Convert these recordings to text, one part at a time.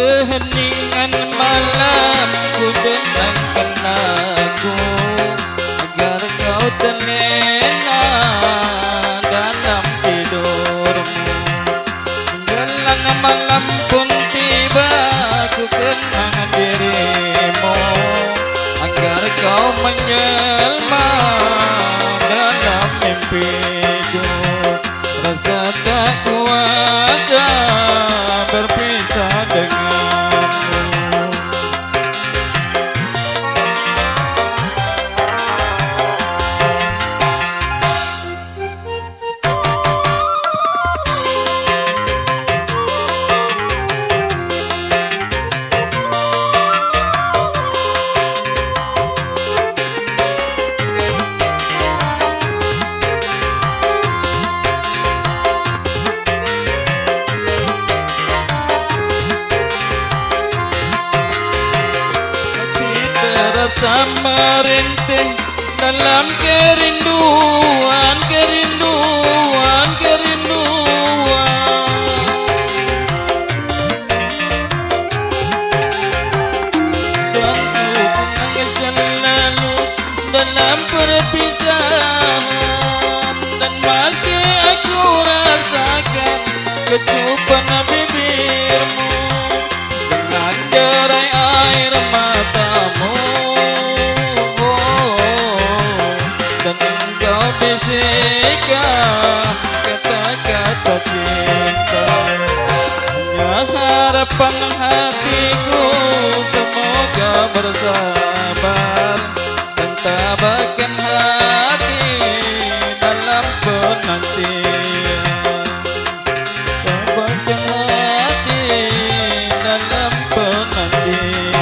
keheningan malam ku tenangkan aku agar kau terlena dalam tidurmu. Gelang malam pun tiba ku kenang dirimu agar kau menjelma dalam mimpiku. Rasa tak kuasa berpisah denganmu. Terasa merintih dalam kerinduan, kerinduan, kerinduan. Dan ku menangis selalu dalam perpisahan, dan masih aku rasakan kecupan bibirmu dengan derai air matamu. Bisikkan kata-kata cinta, hanya harapan hatiku semoga bersabar dan tabahkan hati dalam penantian. Tabahkan hati dalam penantian.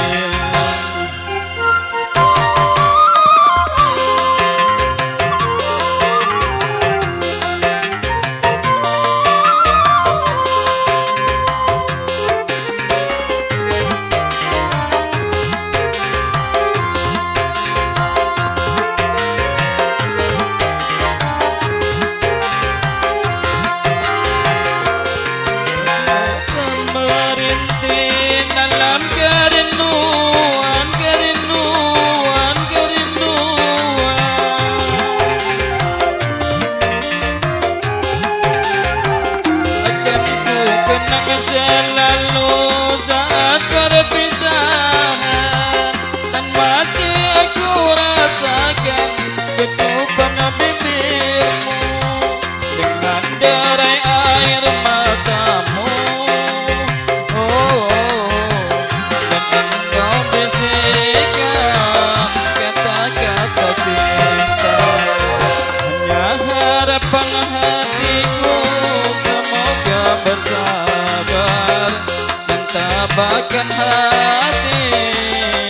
Tabahkan hati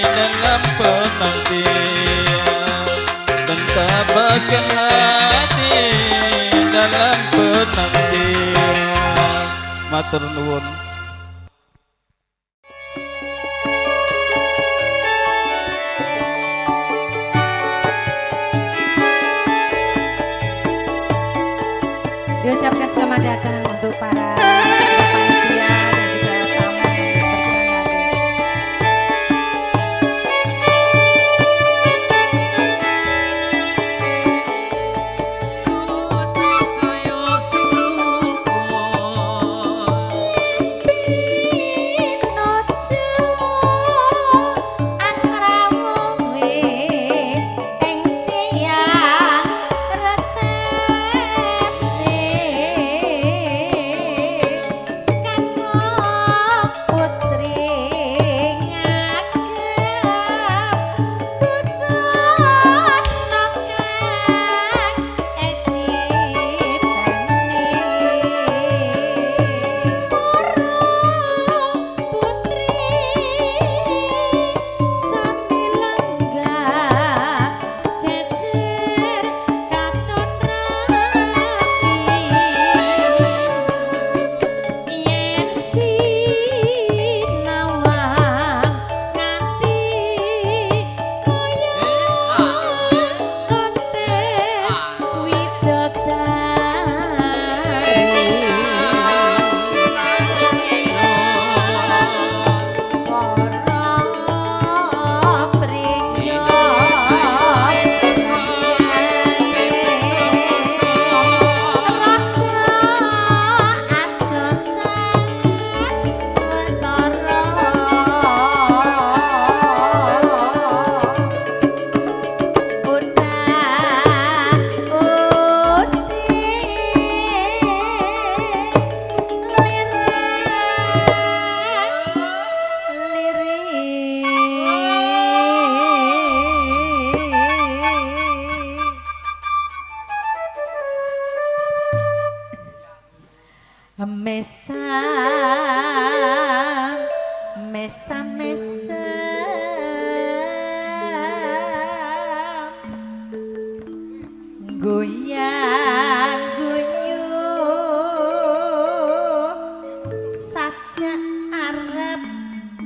dalam penantian, dan tabahkan hati dalam penantian. Matur nuwun. Diucapkan selamat datang untuk para panitia dan juga tamu yang berkenan hadir.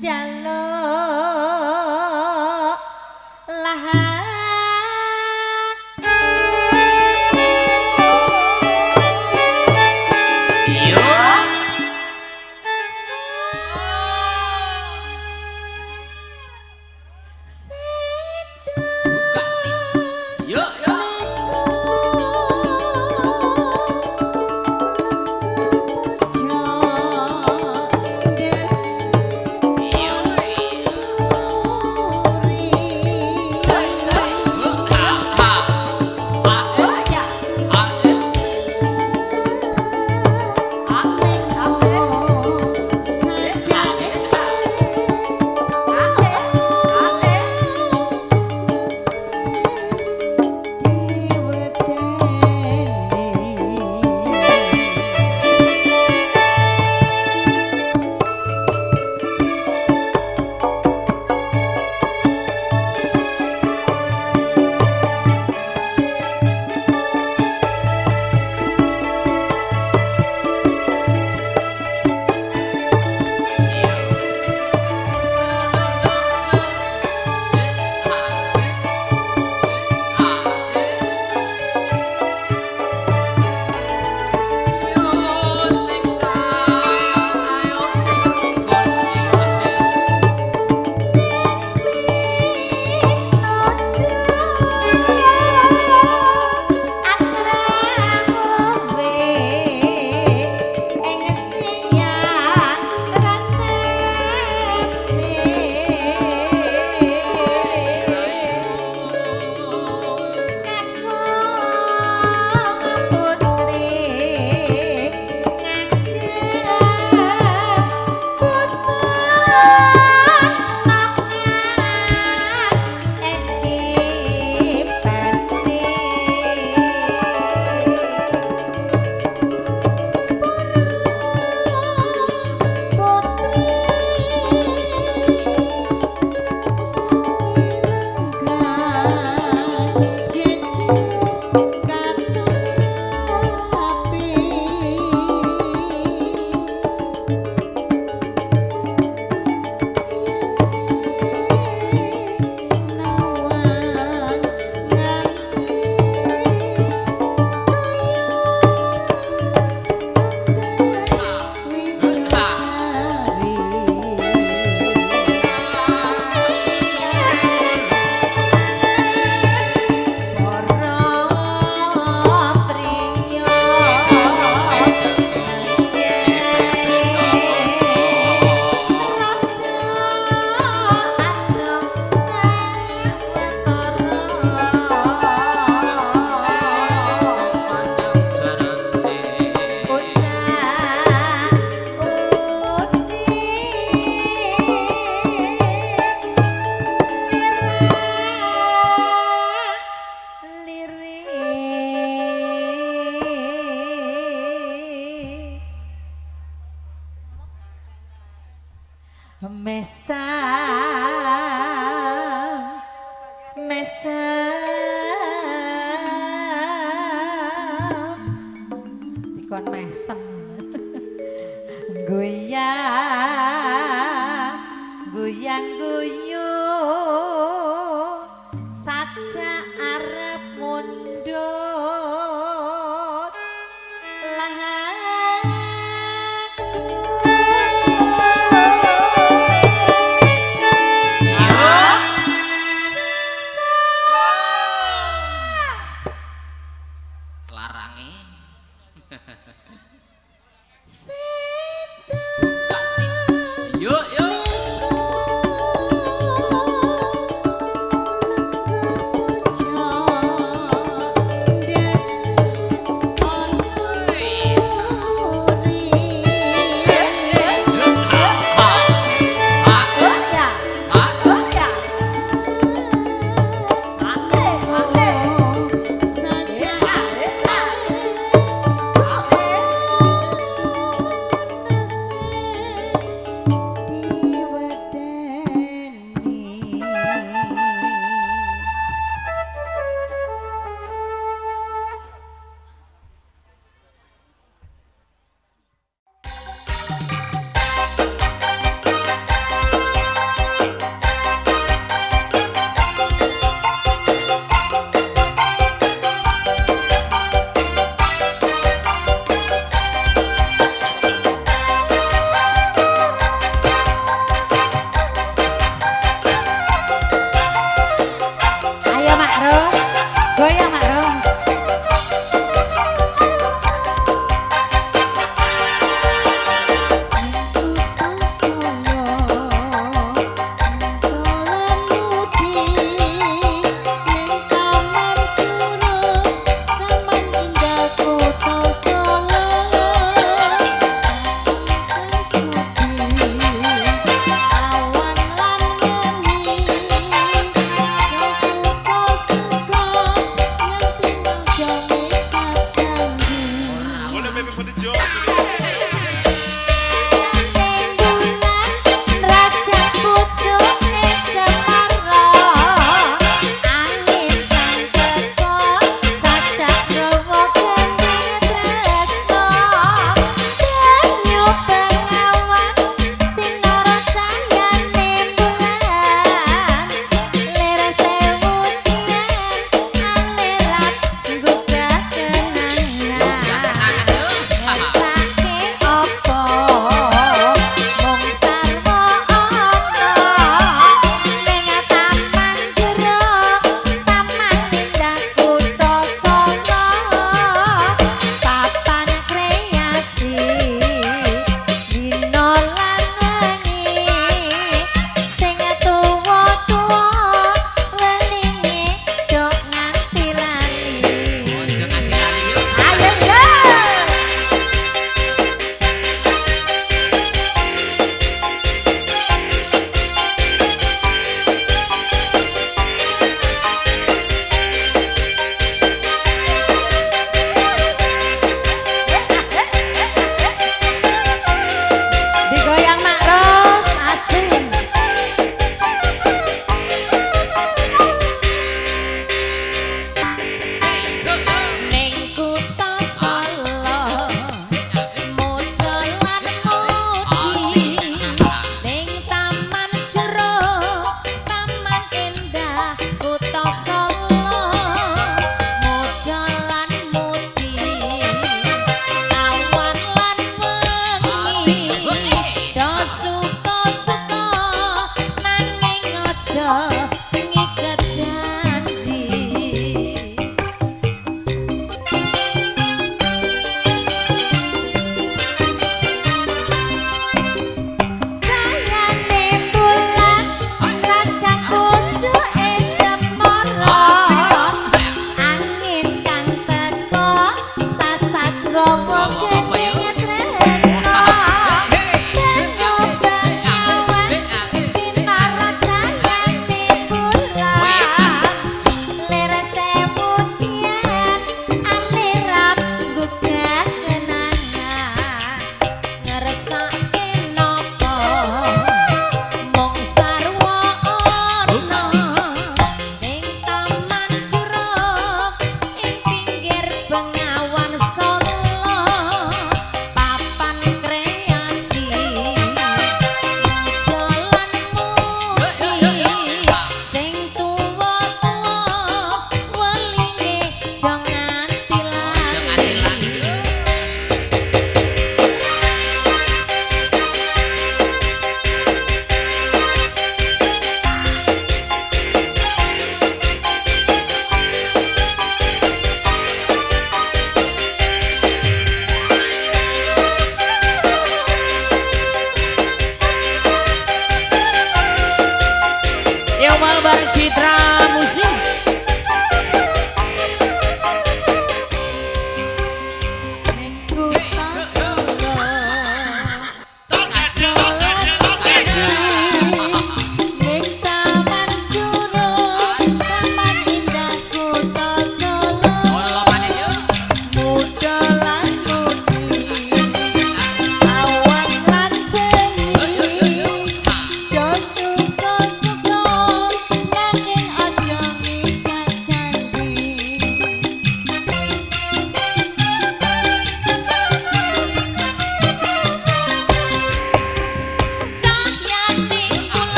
jaluk lahan dikon mesem goyang goyang guyung saja arep mundut larange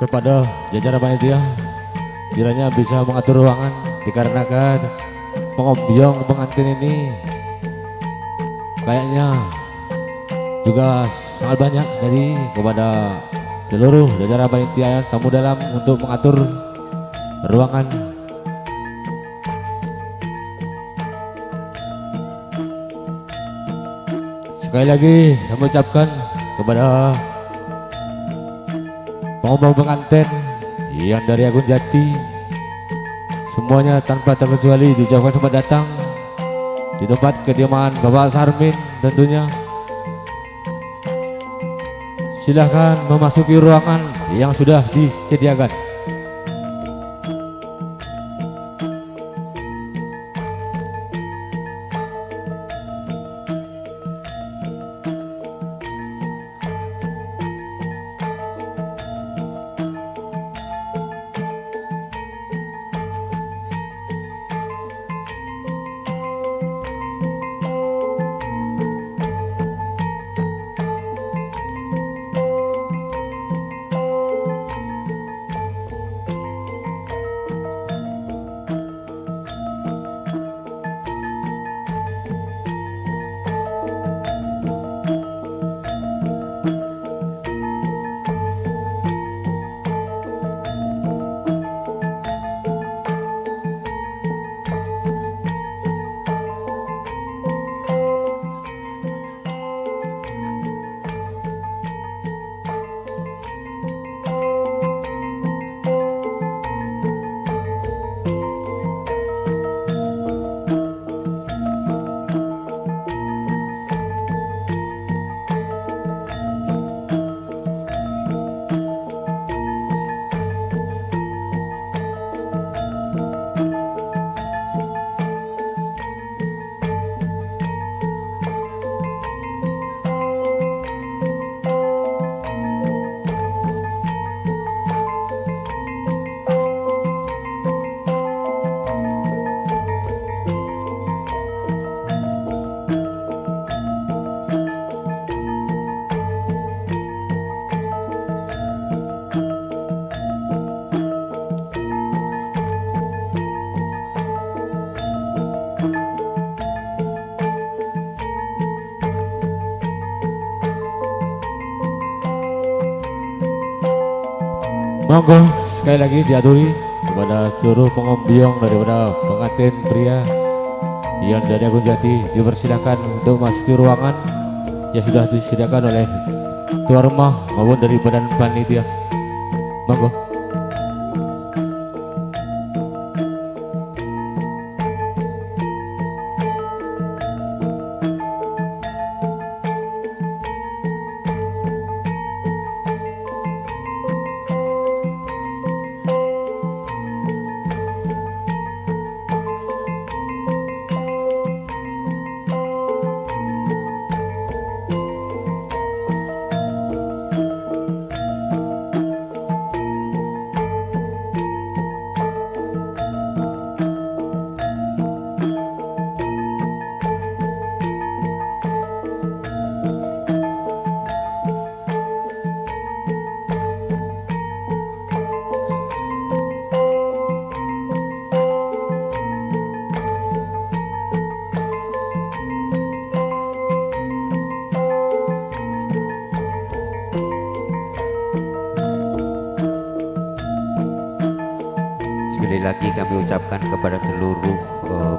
kepada jajaran panitia kiranya bisa mengatur ruangan dikarenakan pengombyong pengantin ini kayaknya juga sangat banyak, jadi kepada seluruh jajaran panitia tamu dalam untuk mengatur ruangan. Sekali lagi kami ucapkan kepada pengomong pengantin yang dari Agung Jati, semuanya tanpa terkecuali diucapkan selamat datang di tempat kediaman Bapak Sarmin. Tentunya silahkan memasuki ruangan yang sudah disediakan. Monggo sekali lagi diaturi kepada seluruh pengombiong daripada pengantin pria yang dari Agung Jati dipersilakan untuk masuki ruangan yang sudah disediakan oleh tuan rumah maupun dari badan panitia. Monggo. Sekali lagi kami ucapkan kepada seluruh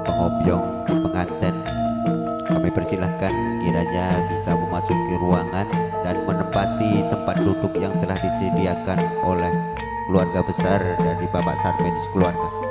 pengobyong pengantin, kami persilahkan kiranya bisa memasuki ruangan dan menempati tempat duduk yang telah disediakan oleh keluarga besar dari Bapak Sarmin sekeluarga.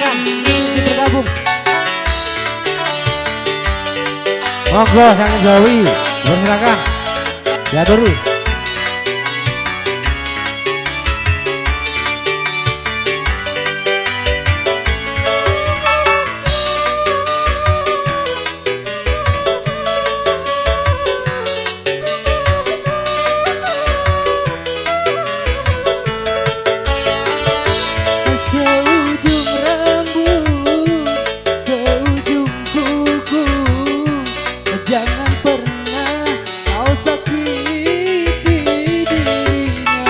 silakan untuk bergabung. Monggo sang Jawi, silakan. Diaturi. Seujung rambut, seujung kuku, jangan pernah kau sakiti dirinya.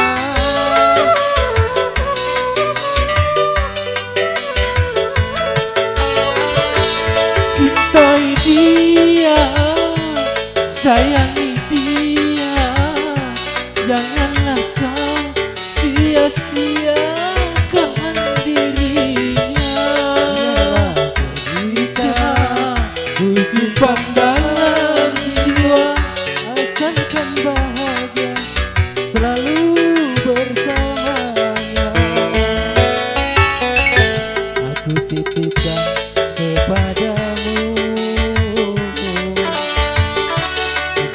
Cintai dia, sayangi dia, janganlah kau sia-siakan dirinya. Derita ku simpan dalam jiwa, asalkan bahagia selalu bersamanya. Aku titipkan kepadamu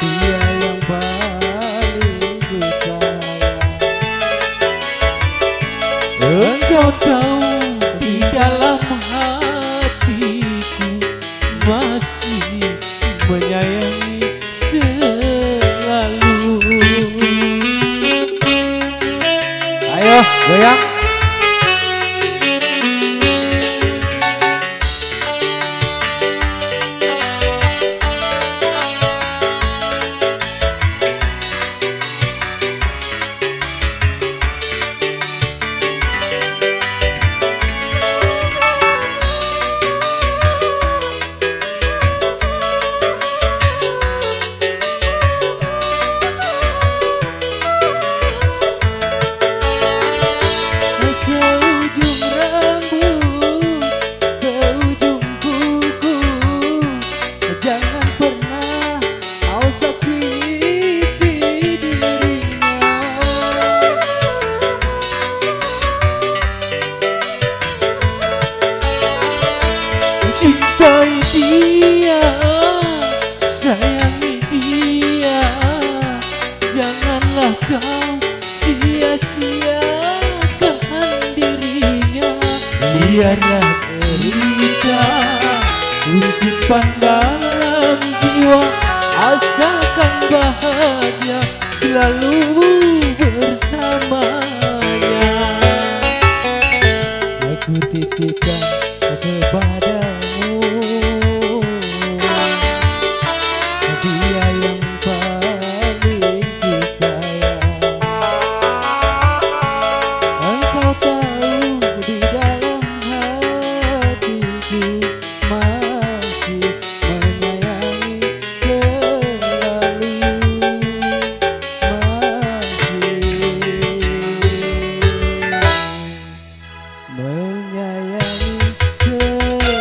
dia yang paling ku sayang. Engkau tahu di dalam hatiku masih menyayangi selalu. Ayo, goyang. Seujung rambut, seujung kuku, jangan pernah kau sakiti dirinya. Cintai dia, sayangi dia, janganlah kau sia-siakan dirinya. Biarlah derita ku simpan dalam jiwa, asalkan bahagia selalu bersamanya. Aku titipkan kepadamu dia yang paling ku sayang. Engkau tahu di dalam hatiku masih menyayangi selalu, masih menyayangi selalu.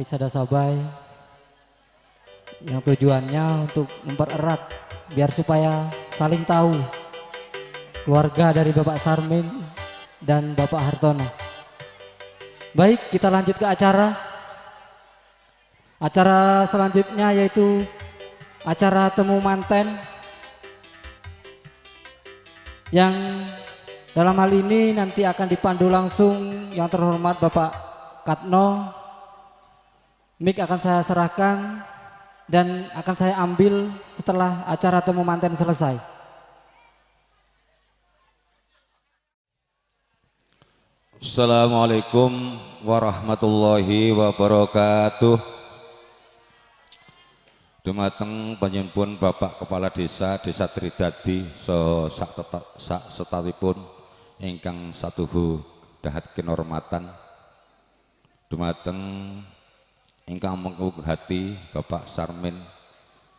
dari Sada Sabai yang tujuannya untuk mempererat biar supaya saling tahu keluarga dari Bapak Sarmin dan Bapak Hartono. Baik, kita lanjut ke acara. Acara selanjutnya yaitu acara temu manten yang dalam hal ini nanti akan dipandu langsung yang terhormat Bapak Katno. Mic akan saya serahkan dan akan saya ambil setelah acara temu manten selesai. Assalamualaikum warahmatullahi wabarakatuh. Dumateng panjenengan Bapak Kepala Desa Tridadi sak setatipun ingkang satuhu dahat kinurmatan. Dumateng ingkang mengugati Bapak Sarmin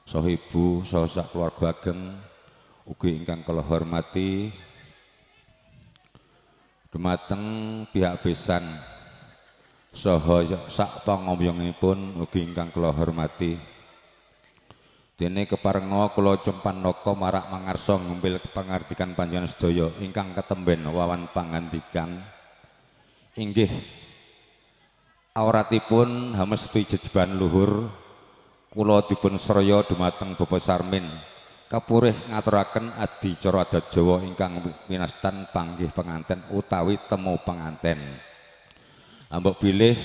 saha ibu saha sak keluarga ageng ugi ingkang kula hormati. Dumateng pihak besan saha sak pangombiyongipun ugi ingkang kula hormati. Dene keparenga kula cempanaka marak mangarsa ngambil pangardikan panjenengan sedaya ingkang ketemben wawan pangandikan inggih awratipun hamesti jejeban luhur kula dipun sraya dumateng Bapak Sarmin kapurih ngaturaken adicara adat Jawa ingkang winastan panggih penganten utawi temu penganten. Ambek bilih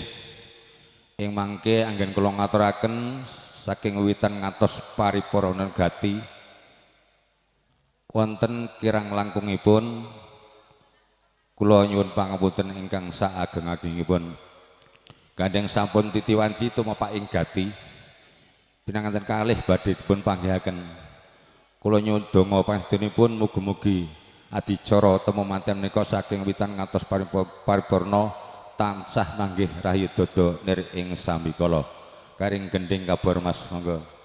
ing mangke anggen kula ngaturaken saking wiwitan ngantos paripurna gati wonten kirang langkungipun kula nyuwun pangapunten ingkang saageng-agengipun gandeng sampun titiwanci tumapak ing gati pinanganten kalih badhe dipun panggihaken. Kula nyuwun donga panjenenganipun mugi-mugi adicara temu manten menika saking wiwitan ngantos paripurna tansah manggih rahayu dodo nir ing sambikala. Karing gending kabar Mas, monggo.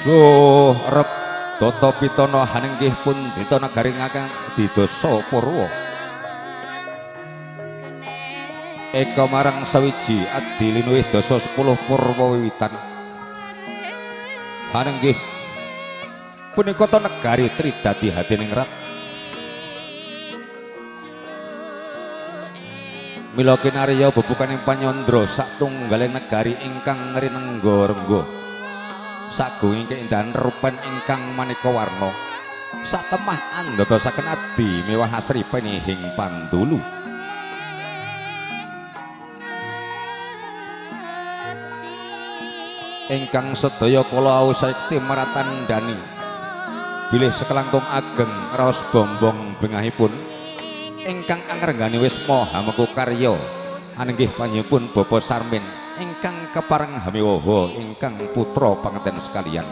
Suhrep Toto Pitono hanenggih pun dito nagaringaken didasa Purwa eka marang sawiji adi linuwih dasa 10 Purwa wiwitan hanenggih punika to negari Tridadi Hadiningrat mila kinarya bebukaning panyandra satunggaling negari ingkang rinengga-rengga sagung keindahan rupen ingkang maneka warna satemah andadosaken adi mewah asri penihing pandulu ingkang sedaya kula ausakti maratandani bilih sekelangkung ageng raos bombong bengahipun ingkang angrenggani wisma hameku karya anenggih panjenenganipun Bapak Sarmin ingkang kepareng hamiwaha ingkang putra panganten sekalian.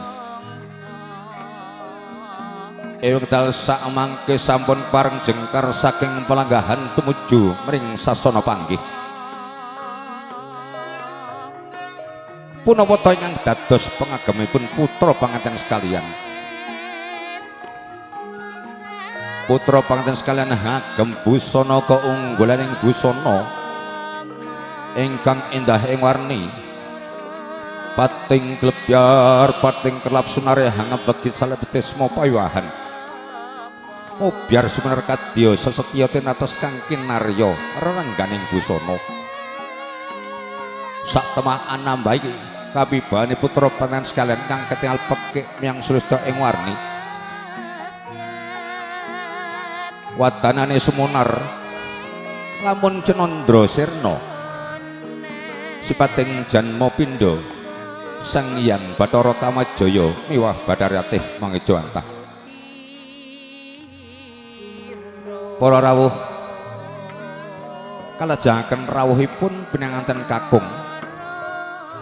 Wekdal sak mangke sampun pareng jengkar saking pelanggahan tumuju mring sasana panggih. Punapa ta ingkang dados pengagemipun putra panganten sekalian. Putra panganten sekalian ngagem busana keunggulaning busana ingkang indah ing warni pating glebyar pating kelap sunare hangebegi salebetisma pawiwahan biar sumener kadya sesetya tinatos kang kinarya rerengganing busana sak temah anambahi kabibane putra panjenengan sekalian kang ketingal pekik miyang sresta ing warni wadanane semunar lamun Cenandra Sirna sipating janma pindha Sang Hyang Bathara Kamajaya miwah Bathara Ratih mangeja antah. Para rawuh kalajengaken rawuhipun pinanganten kakung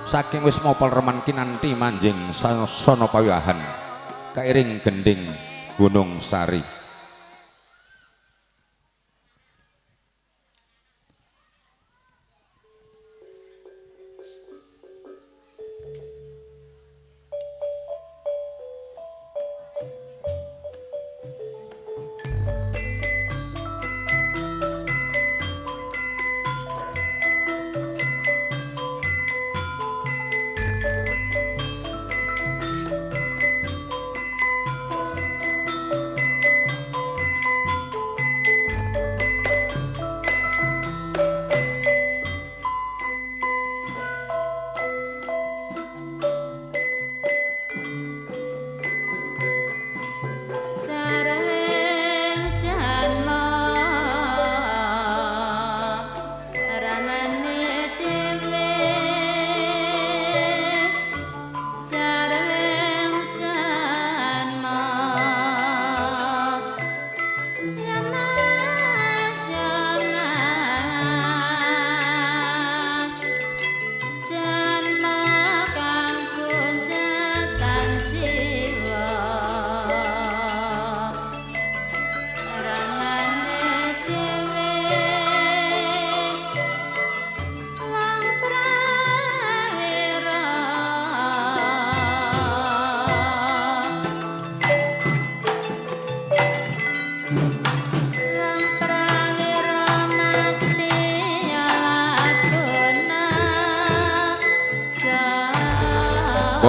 saking Wisma Palreman kinanthi manjing sasana pawiwahan kairing gending Gunung Sari.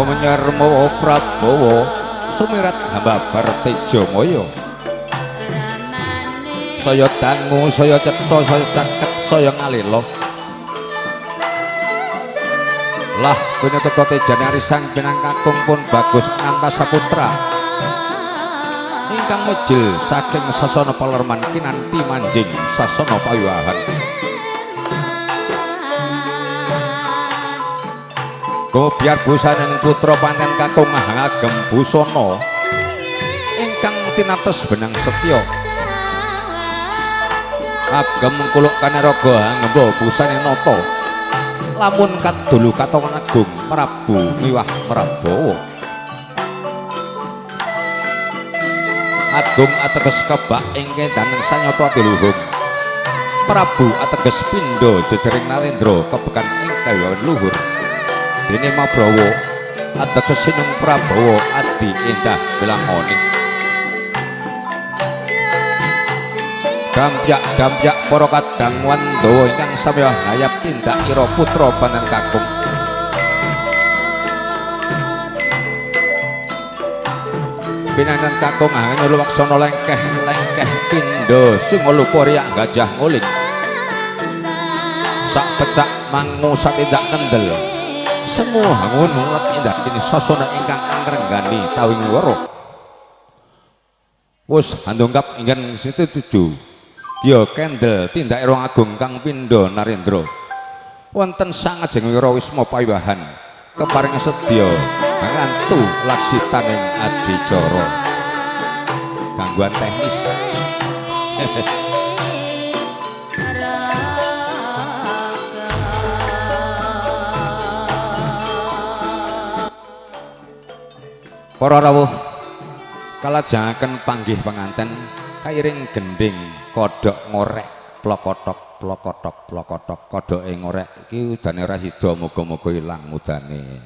Menyarmo Prabowo sumirat hamba Bartejamaya saya dangu saya cetha saya caket saya ngalila lah punika tejane arisan pinangkakung pun bagus Antasaputra ingkang mejil saking sasana Palerman kinanthi manjing sasana pawiwahan. Biar busaning putra panten kakung ngagem busana ingkang tinates benang setya agem kuluk kanaraga ngemba busane nata lamun kadulu katongan agung Prabu miwah Prabowo agung ateges kebak ingkang daneng sanyata diluhung Prabu ateges pindha jejering Narendra kebekan ing kawiwahan luhur dene Mabrawa ateges Sinung Prabowo adi endah welangoni dampyak para kadang Wandawa ingkang samya hayap tindak ira putra panen kakung pinangan kakung angin luwaksana lengkeh pindha singolo riyak gajah nguling sak pecak mangu sak tindak kendel semua hangun mulat indah ini sasana ingkang angrenggani tawing weruh wus handungkap ingkang situju ya kendel tindak irung agung kang pindha Narendra wonten sangajeng wira wisma pawiwahan keparing sedya ngantu laksitaning adicara gangguan teknis para rawuh kalajengaken panggih panganten kairing gending kodhok ngorek plokotok kodhoke ngorek iki udane ora sida muga-muga ilang udane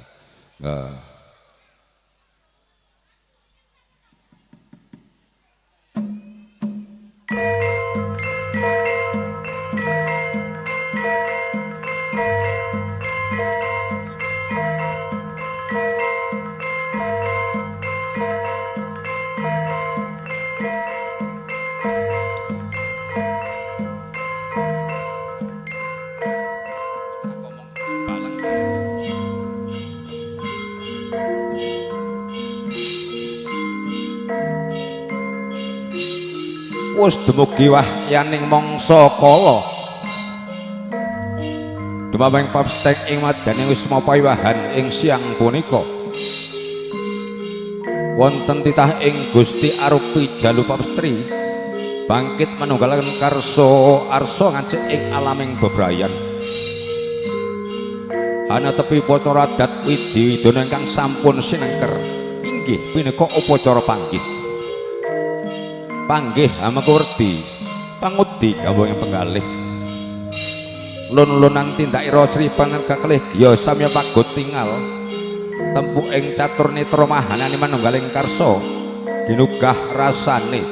wis dumugi wahyaning mangsa kala dumameng pasteng ing madane wis mapawiwahan ing siang punika wonten titah ing Gusti arupi jalu pastri bangkit manunggalaken karsa arsa ngancik ing alaming bebrayan ana tepi upacara adat widi-widana ingkang sampun sinengker inggih punika upacara panggih panggih amakurdi pangudi gawang penggalih lun-lunan tindakira Sri Pangeran kakelih giya samya pagot tingal tempu ing catur netra mahanane manunggaling karsa ginugah rasane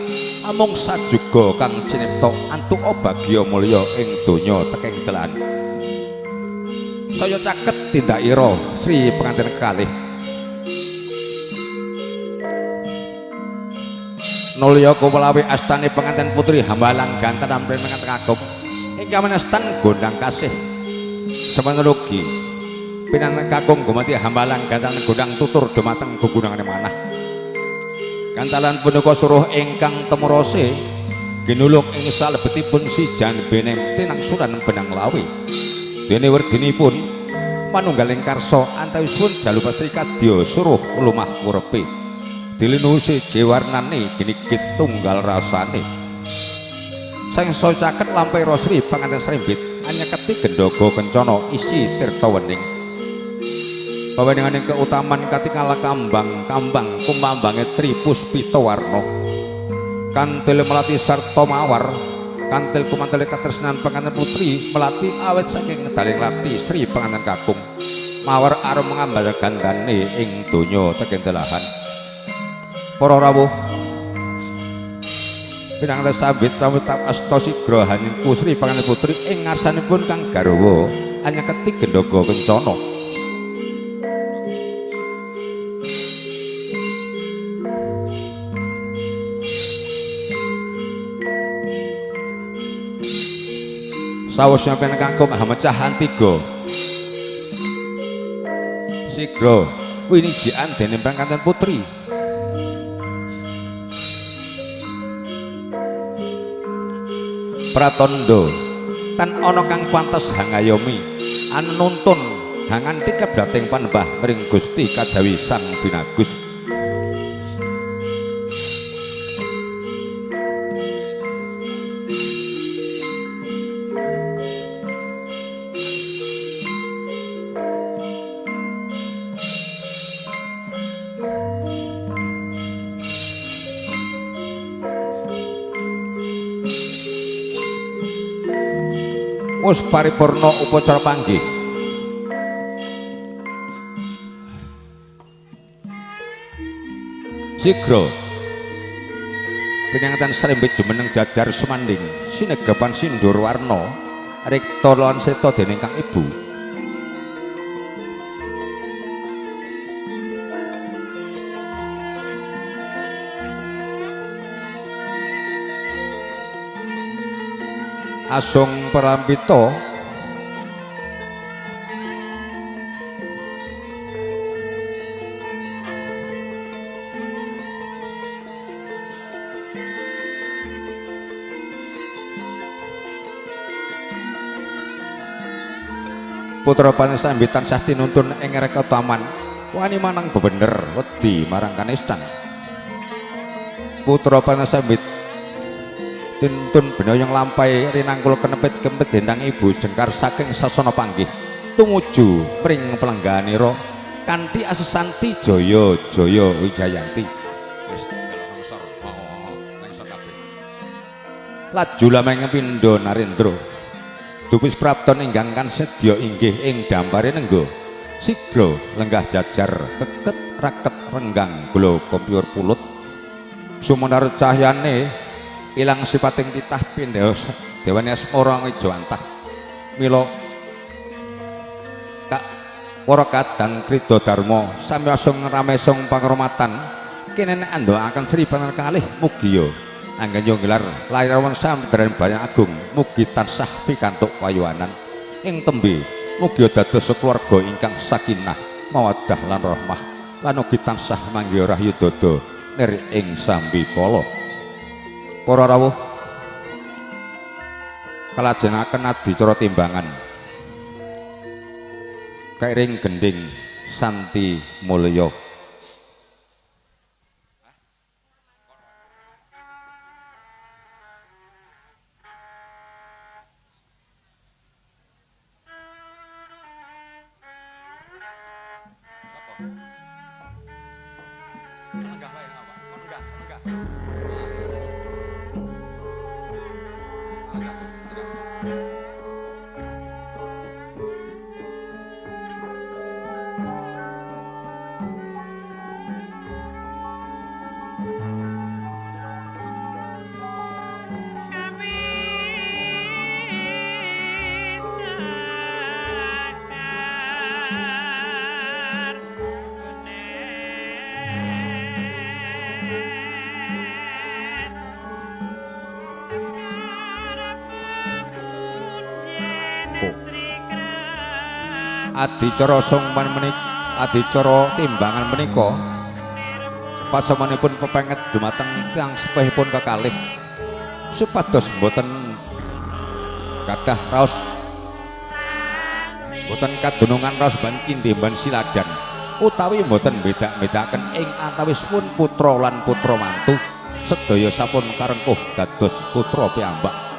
amung sajuga kang cinipta antuk obagya mulya ing donya teking dalan saya caket tindakira Sri pengantin kekalih nulya kumelawi astane pengantin putri Hambalang Ganten ampen pengantin kakung ingkang menestan gondang kasih semenugi pinangan kakung gumati Hambalang Ganten gondang tutur dumateng gugunangan manah kantalan punika suruh ingkang temurose ginulung ing salebetipun si jan benem tinangsuran benang lawi dene werdinipun manunggaling karsa antawisipun jalu pastri kadya suruh lumah urepe dilinusi jewarnane ginigit tunggal rasane sang caket lampir Sri Panganten Srembit anyeketi gendhaga kencana isi tirta wening paweningane keutaman katingal kambang kumambange Tripuspita warna kantil melati sarta mawar kantil kumantel katresnan pengantin putri melati awet saking daling lati Sri Panganten kakung mawar arum ngambal gandane ing donya teking delahan para rawuh pinanganten sambit samutap asta sigra haningku Sri Panganten putri ing ngarsanipun kang garwa anyeketi gendhaga kencana sawusnya pengen kakung hamecahan tiga sigra winijian dening Panganten putri pratandha tan ana kang pantes hangayomi anuntun hanganti kebrating panembah mring Gusti kajawi Sang Binagus wis paripurna upacara panggih sigra pinanganten Srembit jumeneng jajar sumanding sinegapan sindur warna rikta lan seta dening kang ibu asung Parampita putra Panasambit tansah tinuntun ing reka taman wani manang bebener wedi marang kanistan putra Panasambit tuntun benayang lampai rinangkul kenepit kempit dendang ibu jengkar saking sasana panggih tumuju pring pelengganira kanthi asesanti jaya jaya wijayanti wis jalan ngesor nang kabeh laju lameng pindha narendra dupis prapton ingkang kan sedya inggih ing dampare nenggo sigra lenggah jajar keket raket renggang gula kompyur pulut sumunar cahyane ilang sipating titah pindhos dewane asmara ngejo antah mila kak para kadang krida dharma sami asung ramesung pangromatan kene andhakaken Sri Pangeran kalih mugi ya anggen nggelar lairawan sampeyan Bayan Agung mugi tansah pikantuk payuanan ing tembe mugi dados keluarga ingkang sakinah mawaddah lan rahmah lan ugi tansah manggihi rahayu dada nir ing sambikala para rawuh kelajengaken adicara timbangan kairing gending Santi Mulya. Adicara songman adicara timbangan menika pasamanipun pepenget dumateng tiyang sepehipun kekalih supados mboten kathah raos mboten kadunungan raos ban cindhe ban siladan utawi mboten bedak-bedaken ing antawisipun putra lan putra mantu sedaya sampun karengkuh dados putra piyambak.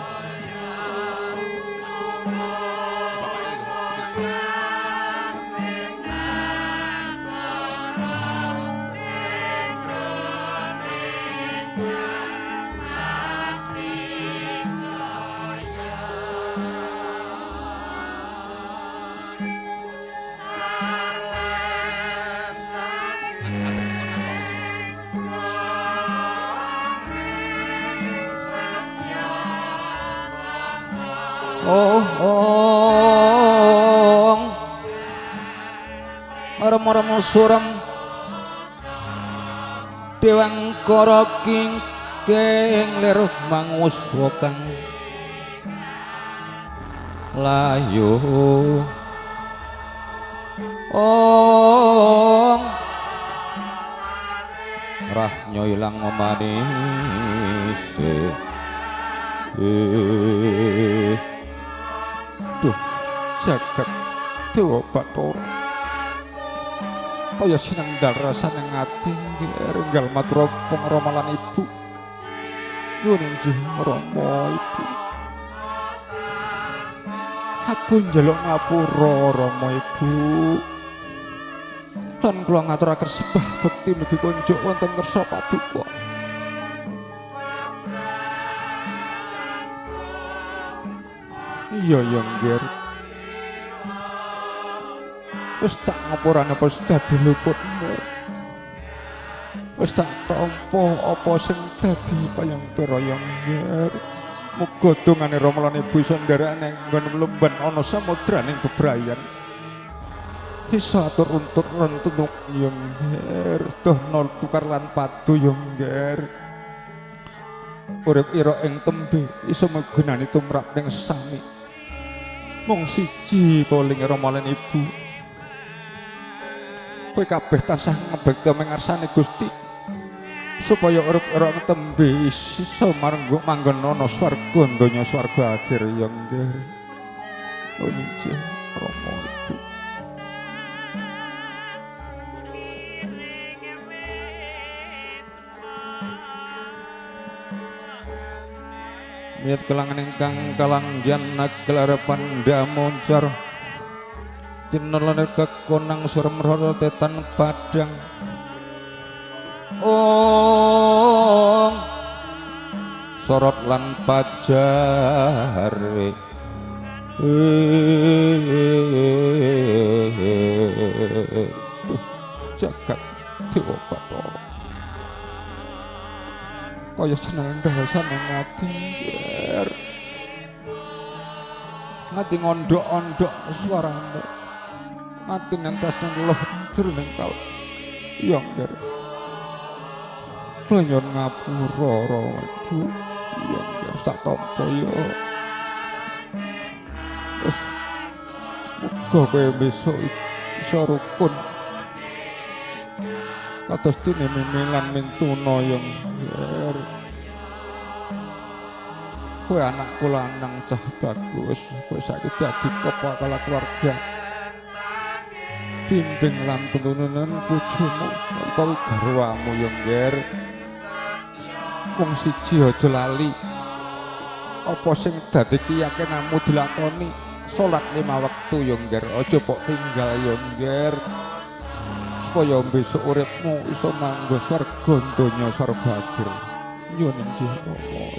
Rem surem dewang kara kingking lir mangus wokang layu rahnyo ilang manis duh jagat Dewa Bathara kaya sinendal rasane ngati enggal matur pengromalan ibu nyuwun inggih Rama Ibu aku njaluk ngapura Rama Ibu lan kula ngaturaken sembah bekti mugi kunjuk wonten kersa paduka iya ya nggih wis tak ngapurane apa dadi luputmu wis tak tampa apa sing dadi payung peraya nggih muga dongane Rama lan Ibu iso nderekne nggon mlemben ana samudraning bebrayan bisa atur untuk rentunuk ya nggih doh nol tukar lan padu ya nggih urip ira ing tembe iso migunani tumrap ning sami mung siji poling Rama lan Ibu kowe kabeh tansah ngebekti mengarsane Gusti supaya urip ira ing tembe iso marenggo manggon ana swarga donya swarga akhir ya nggih oh inggih Rama Ibu miat kelangan ingkang kalanggian nagelar pandamoncar tinelan kekonang surem roro tetan padang sorot lan pajar jagat Dewa Bathara kaya senendal sane ngati ngati ngondok-ondok suarane ngati nentes ngeluh jroning kalbu ya nggih kula ngapura Rama Ibu ya nggih sak tampa ya wis muga kowe besok iso rukun kados dene mimilan mintuna ya nggih kowe anakku lanang cah bagus, kowe saiki dadi kepala keluarga. Bimbing lan tuntunan bojomu utawi garwamu yo ngger. Wong siji aja lali. Apa sing dadi keyakinanmu dilakoni? Salat 5 wektu yo ngger, aja pok tinggal yo ngger. Supaya besok uripmu iso manggon swarga donya sarba akhir. Nyuwun inggih Allah.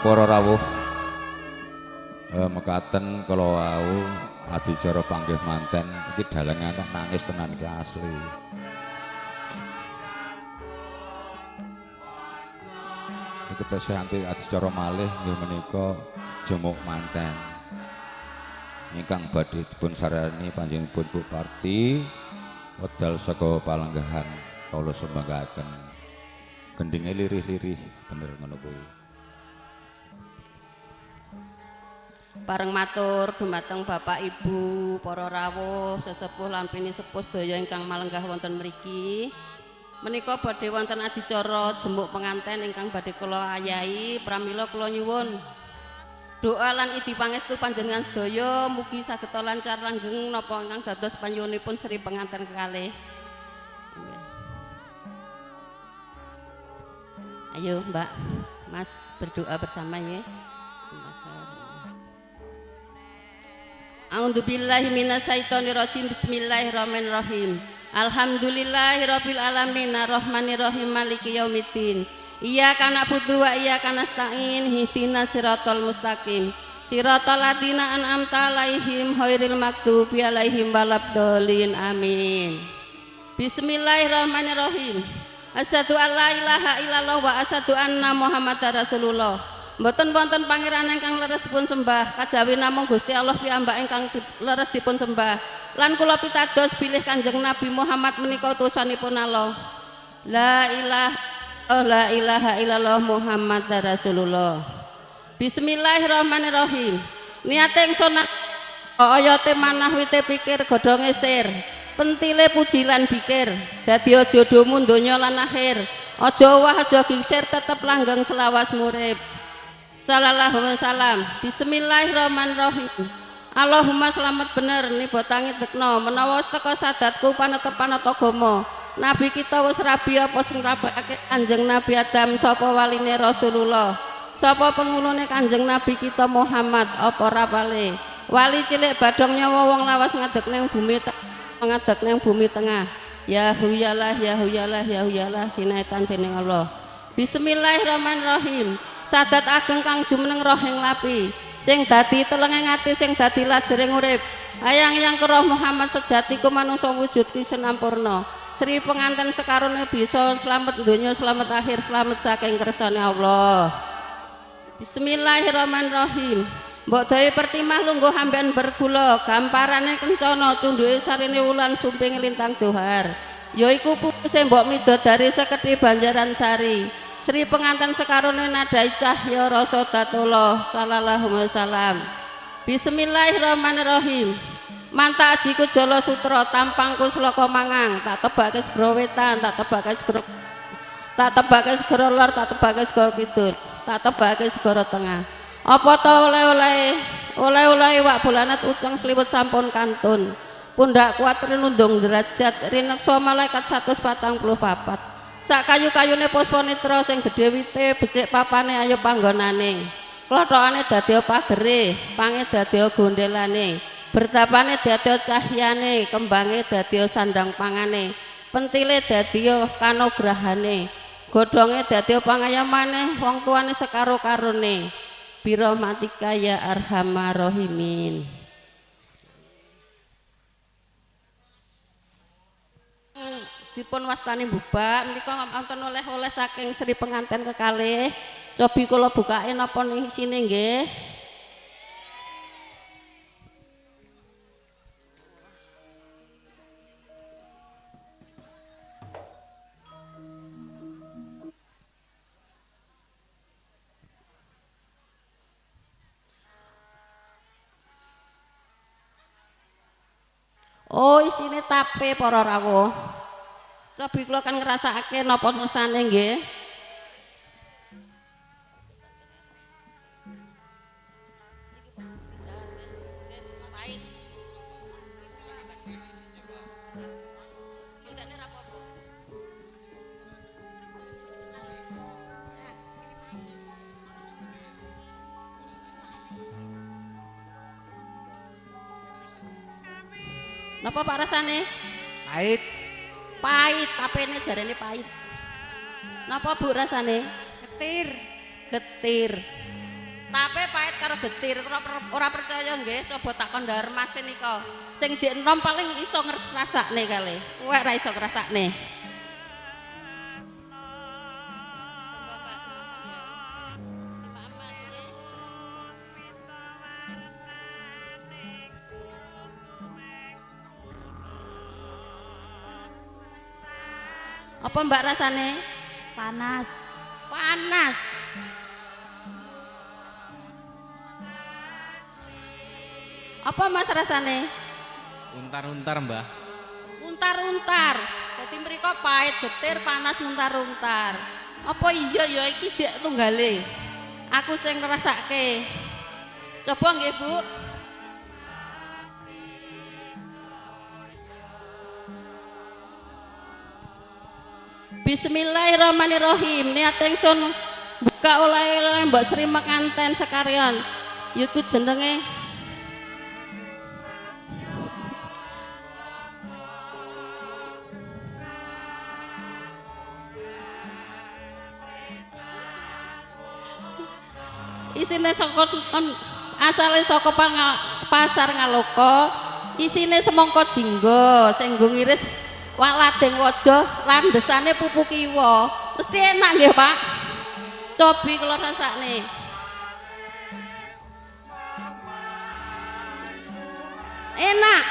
Para rawuh mekaten kala wau adicara panggih manten iki dalengan tak nangis tenan iki asli. Iki tesih anti adicara malih nggih menika jemuk manten. Ingkang badhe dipun sarani panjenenganipun Bu Parti wedal saka Palenggahan kawula sembanggaken. Gendinge lirih-lirih bener ngono kuwi. Bareng matur dumateng Bapak Ibu, para rawuh, sesepuh lan pinisepuh sedaya ingkang malenggah wonten mriki. Menika badhe wonten adicara jemuk penganten ingkang badhe kula ayahi, pramila kula nyuwun doa lan idi pangestu panjenengan sedaya mugi saged lancar langgeng napa ingkang dados panyuwunipun Sri penganten kekalih. Ayo Mbak, Mas berdoa bersama ya. A'udzubillahi minasyaitonirrajim. Bismillahirrahmanirrahim. Alhamdulillahirabbil alamin arrahmanirrahim maliki yaumiddin. Iyyaka na'budu wa iyyaka nasta'in. Ihdinas siratal mustaqim. Siratal ladzina an'amta 'alaihim ghairil maghdubi 'alaihim waladdallin. Amin. Bismillahirrahmanirrahim. Asyhadu an la ilaha illallah wa asyhadu anna Muhammadar Rasulullah. Mboten wonten pangeran ingkang leres dipun sembah kajawi namung Gusti Allah piyambak ingkang leres dipun sembah. Lan kula pitados bilih Kanjeng Nabi Muhammad menika utusanipun Allah. La ilaha illallah Muhammadar Rasulullah. Bismillahirrahmanirrahim. Niate ingsun oyate manah wite pikir godhonge sir. Pentile puji lan dikir. Dadi jodohmu donya lan akhir. Aja wah aja gingsir tetep langgeng selawas murip. Sallallahu alaihi wasallam. Bismillahirrahmanirrahim. Allahumma selamat bener nibotangi tekno menawa teka sadatku panetepan agama. Nabi kita wis rabi apa sing rabake Kanjeng Nabi Adam sapa waline Rasulullah. Sapa pengulune Kanjeng Nabi kita Muhammad apa rapale. Wali cilik badhong nyawa wong lawas ngadeg ning bumi tengah. Ya huyalah ya huyalah ya huyalah sinaitan dening Allah. Bismillahirrahmanirrahim. Sadat ageng kang jumeneng roh ing lapi sing dadi telenging ati sing dadi lajering urip ayang-ayang roh Muhammad sejatiku manungsa wujud ki sinampurna Sri penganten sekarone bisa selamat donya selamat akhir selamat saking kersane Allah. Bismillahirrahmanirrahim. Mbok daya pertimah lungguh amben bergula gamparane kencana cunduke sarine wulan sumping lintang johar yaiku pupu sing mbok midodari sekedhi Banjaran Sari. Sri penganten sekarone nadai cahya rasa datullah sallallahu alaihi wasallam. Bismillahirrahmanirrahim. Manta ajiku jala sutra tampangku sloka mangang tak tebake segara wetan tak tebake segara lor tak tebake segara kidul tak tebake segara tengah. Apa ta oleh-oleh wak bolanat uceng sliwet sampun kantun. Pundak kuat rinundung derajat rineksa malaikat 144. Sak kayu-kayune puspa netra sing gedhe wite becik papane ayo panggonane. Klothokane dadi pagere, pange dadi gondelane, bertapane dadi cahyane, kembange dadi sandang pangane, pentile dadi kanugrahane, godhonge dadi pangayamane, wong tuane sekaro-karone. Birahmatika ya arhamar rahimin. dipun wastani mbubak menika wonten oleh-oleh saking Sri penganten kekalih. Cobi kula bukain napa isine nggih. Oh isine tape para rawuh. Cobi kula kan ngrasakake napa rasane nggih. Napa Pak rasane? Pahit. Pahit, tapene jarene pahit. Napa Bu rasane? Getir. Getir. Tape pahit karo getir. Ora percaya nggih, coba tak kondhar Mas nika. Sing jek enom paling iso ngrasakne kali. Kowe ora iso ngrasakne. Apa Mbak rasane? Panas. Panas. Apa Mas rasane? Untar-untar, Mbah. Untar-untar. Jadi mriko pahit, getir, panas, untar-untar. Apa iya ya iki jek tunggale? Aku sing ngrasake. Coba nggih, Bu. Bismillahirrahmanirrahim. Niat ingsun buka oleh Mbak Sri Mekanten sekalian. Yiku jenenge isine saka asale saka pasar Ngaloko, isine semangka jinggo sing nggo ngiris ladeng waja landesane pupu kiwa. Mesti enak nggih, Pak. Cobi kula rasakne. Enak,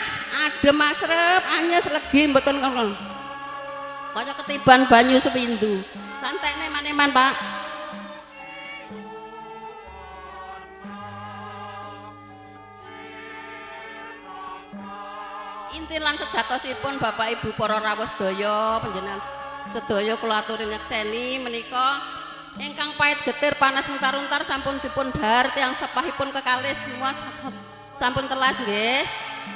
adem asrep, anyes legi mboten ngono. Kaya ketiban banyu sepindu. Santekne maneman, Pak. Inti lan sejatosipun Bapak Ibu para rawuh sedaya panjenengan sedaya kula aturi nyekseni menika ingkang pahit getir panas untar-untar sampun dipun dhahar tiyang sepahipun kekalih semua sampun telas nggih.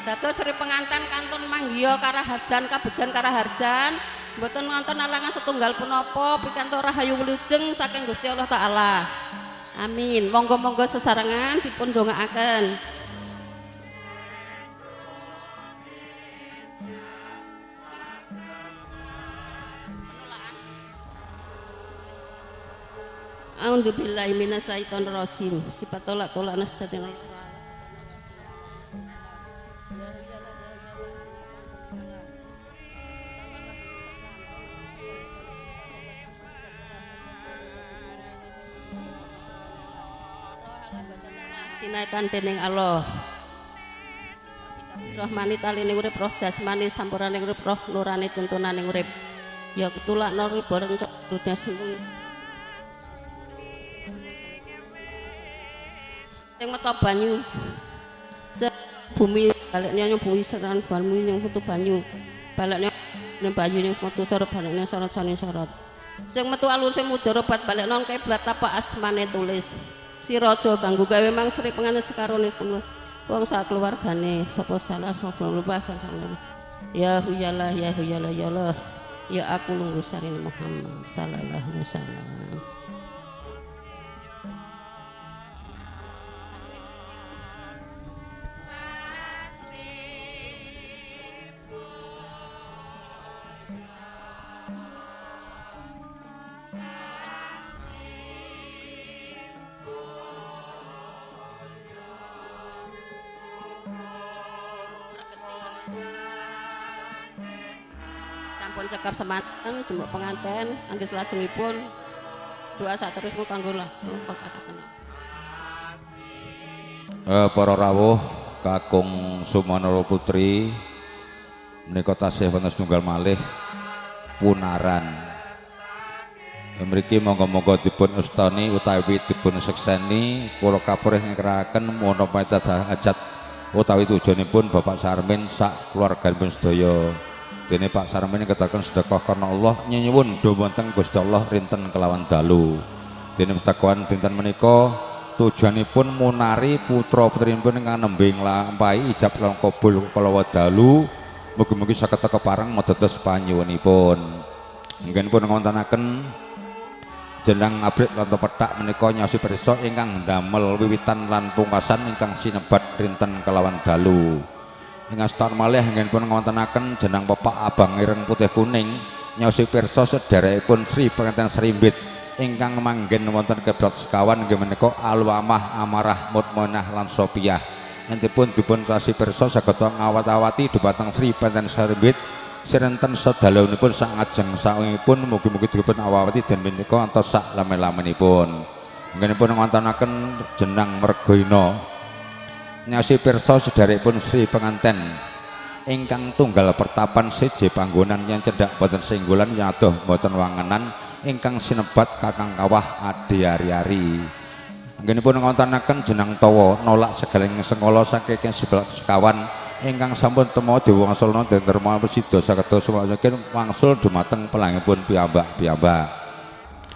Dados Sri penganten kantun manggiya karaharjan kabejan karaharjan mboten wonten alangan setunggal punapa pikantuk rahayu wilujeng saking Gusti Allah taala. Amin. Monggo-monggo sesarengan dipun dongaaken. A'udzubillahi minasyaitonir rajim. Sifat tolak-tolak nasatin. Sinaitan dening Allah. Rahmani taline urip roh jasmani sampurane urip roh nurane tuntunane urip. Ya ketulak nuri bareng cok dunya sing yang mata banyu bumi baliknya yang bumi seran banyu yang metu banyu baliknya yang banyu yang metu sorot baliknya sorot saling sorot sing metu alus sing mujarobat balik non kiblat apa asmane tulis si rojo ganggu gawe mang Sri pengantin sekarone wong sak keluargane sapa salah sapa lupa salah ya huyalah ya huyalah ya Allah ya aku nunggu sarini Muhammad sallallahu alaihi wasallam. pun cekap semanten jembuk penganten anggis lajengipun doa saterusmu kanggo lajeng perkatakan. Para rawuh kakung Sumanara Putri menika tasih wonten setunggal malih punaran. Mriki monggo-monggo dipun ustani utawi dipun sekseni kula kapurih ngkeraken menapa hajat utawi tujuanipun Bapak Sarmin sak keluarganipun sedaya. Dene Pak Sarmin ngatakan sedekah karena Allah nyuwun dhumateng Gusti Allah rinten kelawan dalu. Dene sedekahan dinten menika tujuanipun munari putra putrinipun ingkang nembe nglampahi ijab lan kabul kala dalu. Mugi-mugi saged kepareng medados panyuwunipun. Nggih wontenaken jeneng abrit lan petak menika nyaosi pirsa ingkang damel wiwitan lan pungkasan ingkang sinebat rinten kelawan dalu. Ingkang satan malih nggih wontenaken jeneng pepak abang ireng putih kuning nyaosi pirsa sedherekipun Sri Penganten Serimbit ingkang manggen wonten kebrat sekawan nggih menika Alwamah Amarah Mutmainah lan Sopiah. Entipun dipun sasi pirsa saged ngawat-awati dhumateng Sri Penganten Serimbit serinten sedalaunipun sak ngajeng saungipun mugi-mugi dipun awati den menika antos sak lame-lamenipun. Nggih wontenaken jeneng Mergoina nyasi pirsa sedherekipun Sri Penganten ingkang tunggal pertapan siji panggonan yang cedhak boten singgulan yang adoh boten wangenan ingkang sinebat Kakang Kawah Adi Ari-ari. Anggenipun ngontonaken jeneng tawa nolak segaling sengkala saking sekawan ingkang sampun temo diwangsulna den terma presida saged sumayaken wangsul dumateng pelangipun piyambak-piyambak.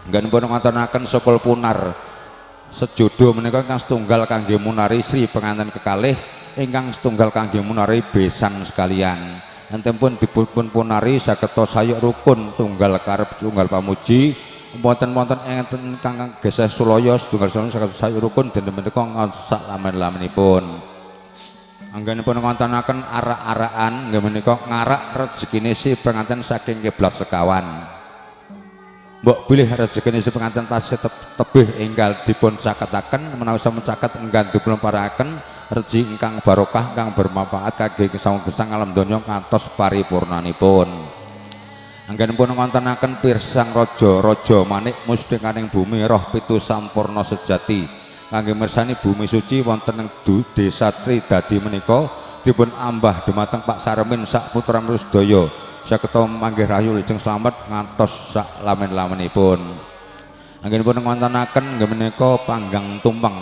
Anggenipun ngontonaken sukul punar sejodo menika ingkang setunggal kangge munari Sri Penganten kekalih ingkang setunggal kangge munari besan sekalian. Entempun dipun punari saged sayuk rukun tunggal karep tunggal pamuji wonten-wonten enten ingkang geseh sulaya setunggal saged sayuk rukun den menika sak lamen-lamenipun. Anggenipun ngontonaken arak-arakan nggih menika ngarak rezekine Sri Penganten saking kiblat sekawan. Mbok bilih rezekine Sri Penganten tasih tebih enggal dipun caketaken menawi sampun caket enggal dipun paraken rezeki ingkang barokah ingkang bermanfaat kagem gesang alam donya kantos paripurnanipun. Anggenipun ngontonaken pirsang raja manik mustikaning bumi roh pitu sampurna sejati kangge mirsani bumi suci wonten ing desa Tridadi menika dipun ambah dumateng Pak Sarmin sak putra sedaya saged manggih rahayu lajeng slamet ngantos sak lamen-lamenipun. Anggenipun ngontonaken nggih menika panggang tumpeng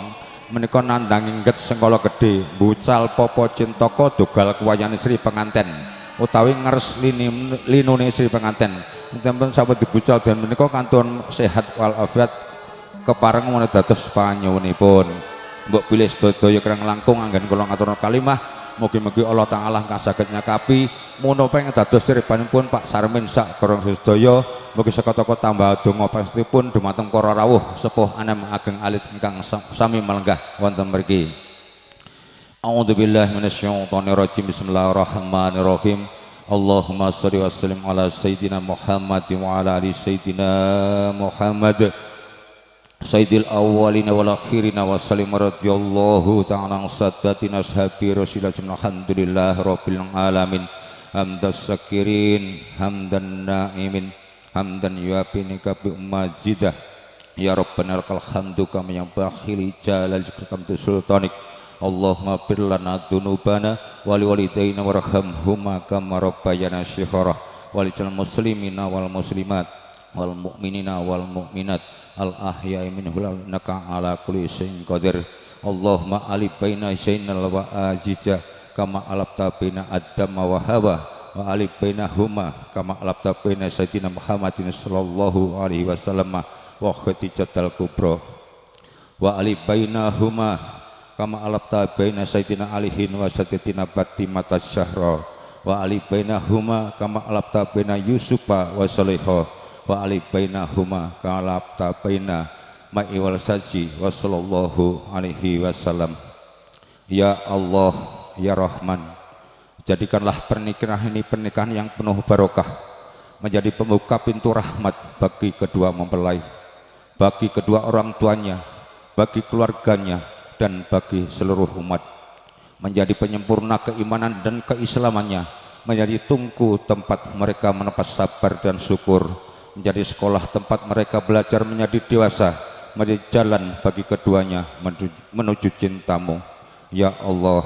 menika nandhang ingget sengkala gedhe bucal popo cintaka dogal kuwayane Sri Penganten utawi ngeres linune Sri Penganten. Sampun sampun dibucal dan menika kantun sehat walafiat kepareng menawi dados panyuwunipun. Mbok bilih sedaya kirang langkung anggen kula ngaturna kalimah mugi-mugi Allah Ta'ala kasaged nyakapi menapa ing dados siripanipun Pak Sarmin sak gorong sedaya. Mugi sekota-kota tambah donga pastipun dumateng para rawuh sepuh anem ageng alit ingkang sami melenggah wonten mriki. A'udzubillahi minasyaitonir rajim. Bismillahirrahmanirrahim. Allahumma shalli wa sallim ala sayyidina Muhammad wa ala ali sayyidina Muhammad sayyidil awwalin wal akhirin wa sallim radhiyallahu ta'ala an sadatina ashabi rasulillah alhamdulillah rabbil alamin hamdas sakirin hamdan naimin hamdan yuapini kabi majidah ya rabbana lakal hamdu kama yang bakhili jalal jikram tu sultanik. Allahumma fir lana dzunubana wali walidayna warhamhuma kama rabbayana shighara walijal muslimina wal muslimat wal mu'minina wal mu'minat al ahya'i minhum innaka ala kulli syai'in qadir. Allahumma alif baina syainal wa ajija kama alafta baina adam wa hawa wa alif bainahuma kama alafta baina sayyidina Muhammadin sallallahu alaihi wasallam wa khadijatul kubra wa alif bainahuma kama alafta baina sayyidina alihin wa sayyidatina Fatimah syahra wa alif bainahuma kama alafta baina Yusufa wa Salihah wa alif bainahuma kama alafta baina ma'i wal saji wa sallallahu alaihi wasallam. Ya Allah ya Rahman, jadikanlah pernikahan ini pernikahan yang penuh barokah, menjadi pembuka pintu rahmat bagi kedua mempelai, bagi kedua orang tuanya, bagi keluarganya, dan bagi seluruh umat, menjadi penyempurna keimanan dan keislamannya, menjadi tungku tempat mereka menepas sabar dan syukur, menjadi sekolah tempat mereka belajar menjadi dewasa, menjadi jalan bagi keduanya menuju cintamu. Ya Allah,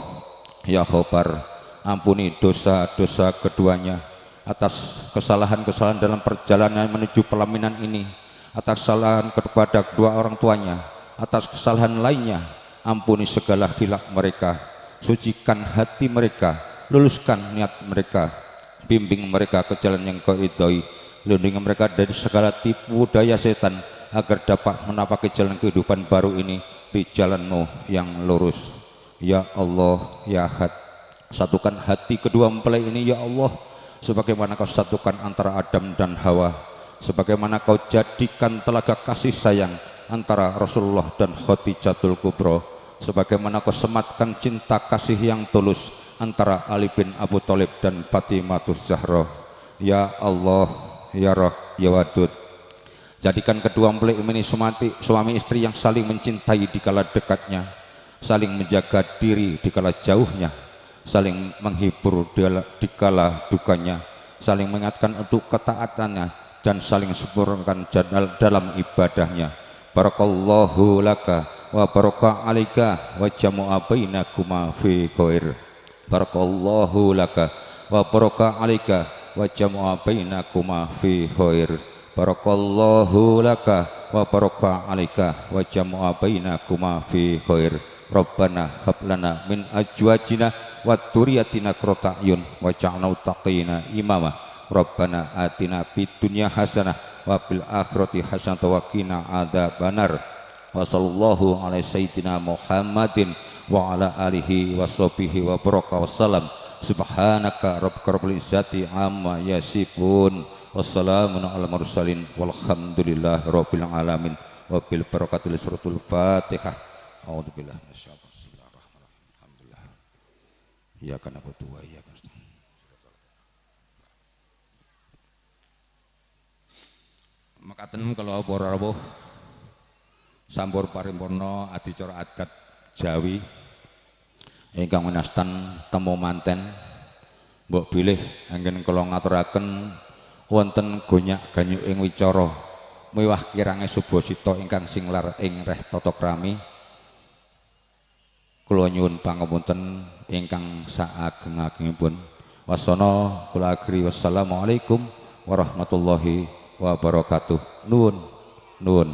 ya Khobar, ampuni dosa-dosa keduanya atas kesalahan-kesalahan dalam perjalanan menuju pelaminan ini, atas kesalahan kepada kedua orang tuanya, atas kesalahan lainnya. Ampuni segala khilaf mereka, sucikan hati mereka, luluskan niat mereka, bimbing mereka ke jalan yang kau ridhoi, lindungi mereka dari segala tipu daya setan agar dapat menapaki jalan kehidupan baru ini di jalanmu yang lurus. Ya Allah, ya Ahad, satukan hati kedua mempelai ini ya Allah, sebagaimana kau satukan antara Adam dan Hawa, sebagaimana kau jadikan telaga kasih sayang antara Rasulullah dan Khadijatul Kubro, sebagaimana kau sematkan cinta kasih yang tulus antara Ali bin Abu Thalib dan Fatimatus Zahra. Ya Allah, ya Roh, ya Wadud, jadikan kedua mempelai ini suami istri yang saling mencintai di kala dekatnya, saling menjaga diri di kala jauhnya, saling menghibur di kala dukanya, saling mengingatkan untuk ketaatannya, dan saling sempurnakan dalam ibadahnya. Barakallahu laka wa baraka alaika wa jama'a bainakuma fi khair. Barakallahu laka wa baraka alaika wa jama'a bainakuma fi khair. Barakallahu laka wa baraka alaika wa jama'a bainakuma fi khair. Rabbana hab lana min azwajina wa dzurriyyatina qurrata a'yun waj'alna muttaqina imama. Rabbana atina fid dunya hasanah wa fil akhirati hasanah wa qina adzabannar. Wa sallallahu alaihi sayyidina Muhammadin wa ala alihi wa sahbihi wa baraka wasallam. Subhanaka rabbika rabbil izzati amma yasifun. Wassalamun ala mursalin walhamdulillahi rabbil alamin. Wa bil barakatil suratul Fatihah. A'udzubillahi minasyaitonir rajim. Bismillahirrahmanirrahim. Alhamdulillah. Iyyaka na'budu wa iyyaka nasta'in. Makaten kalau para rawuh sampur paripurna adicara adat Jawi ingkang winastan temu manten mbok bilih anggen kula ngaturaken wonten gonyak ganyu ing wicara miwah kirange Subasita ingkang singlar ing reh tata krami. Kula nyuwun pangapunten ingkang saageng-agengipun. Wasana kula akhiri wassalamualaikum warahmatullahi wabarakatuh. Nuwun, nuwun.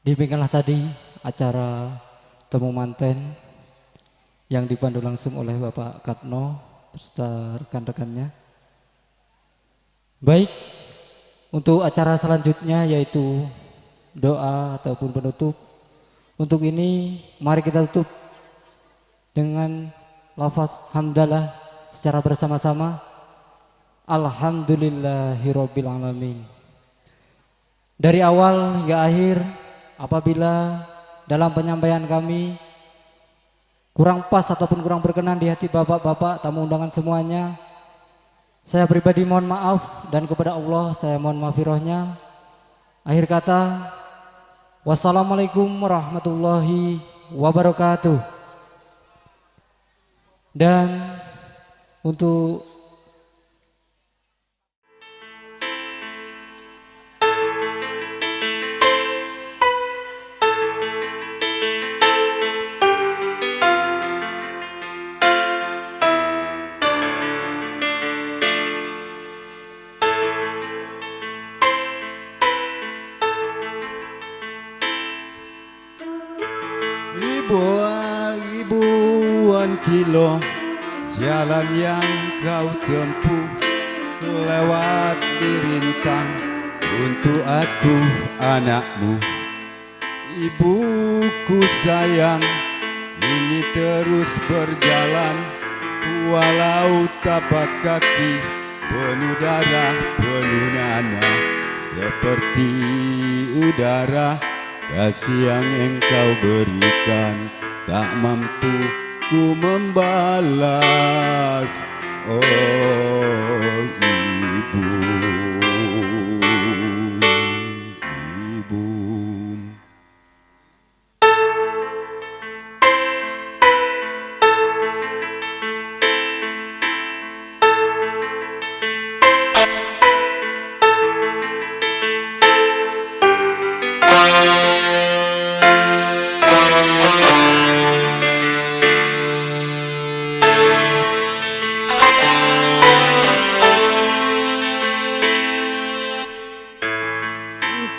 Demikianlah tadi acara temu manten yang dipandu langsung oleh Bapak Katno beserta rekan-rekannya. Baik, untuk acara selanjutnya yaitu doa ataupun penutup. Untuk ini mari kita tutup dengan lafaz hamdalah secara bersama-sama. Alhamdulillahirabbil alamin. Dari awal hingga akhir, apabila dalam penyampaian kami kurang pas ataupun kurang berkenan di hati bapak-bapak tamu undangan semuanya, saya pribadi mohon maaf, dan kepada Allah saya mohon maghfirahnya. Akhir kata, wassalamualaikum warahmatullahi wabarakatuh. Dan untuk ribuan kilo jalan yang kau tempuh lewat dirintang untuk aku anakmu. Ibuku sayang, ini terus berjalan walau tapak kaki penuh darah penuh nanah. Seperti udara kasih yang engkau berikan tak mampu ku membalas. Oh ibu, ibu.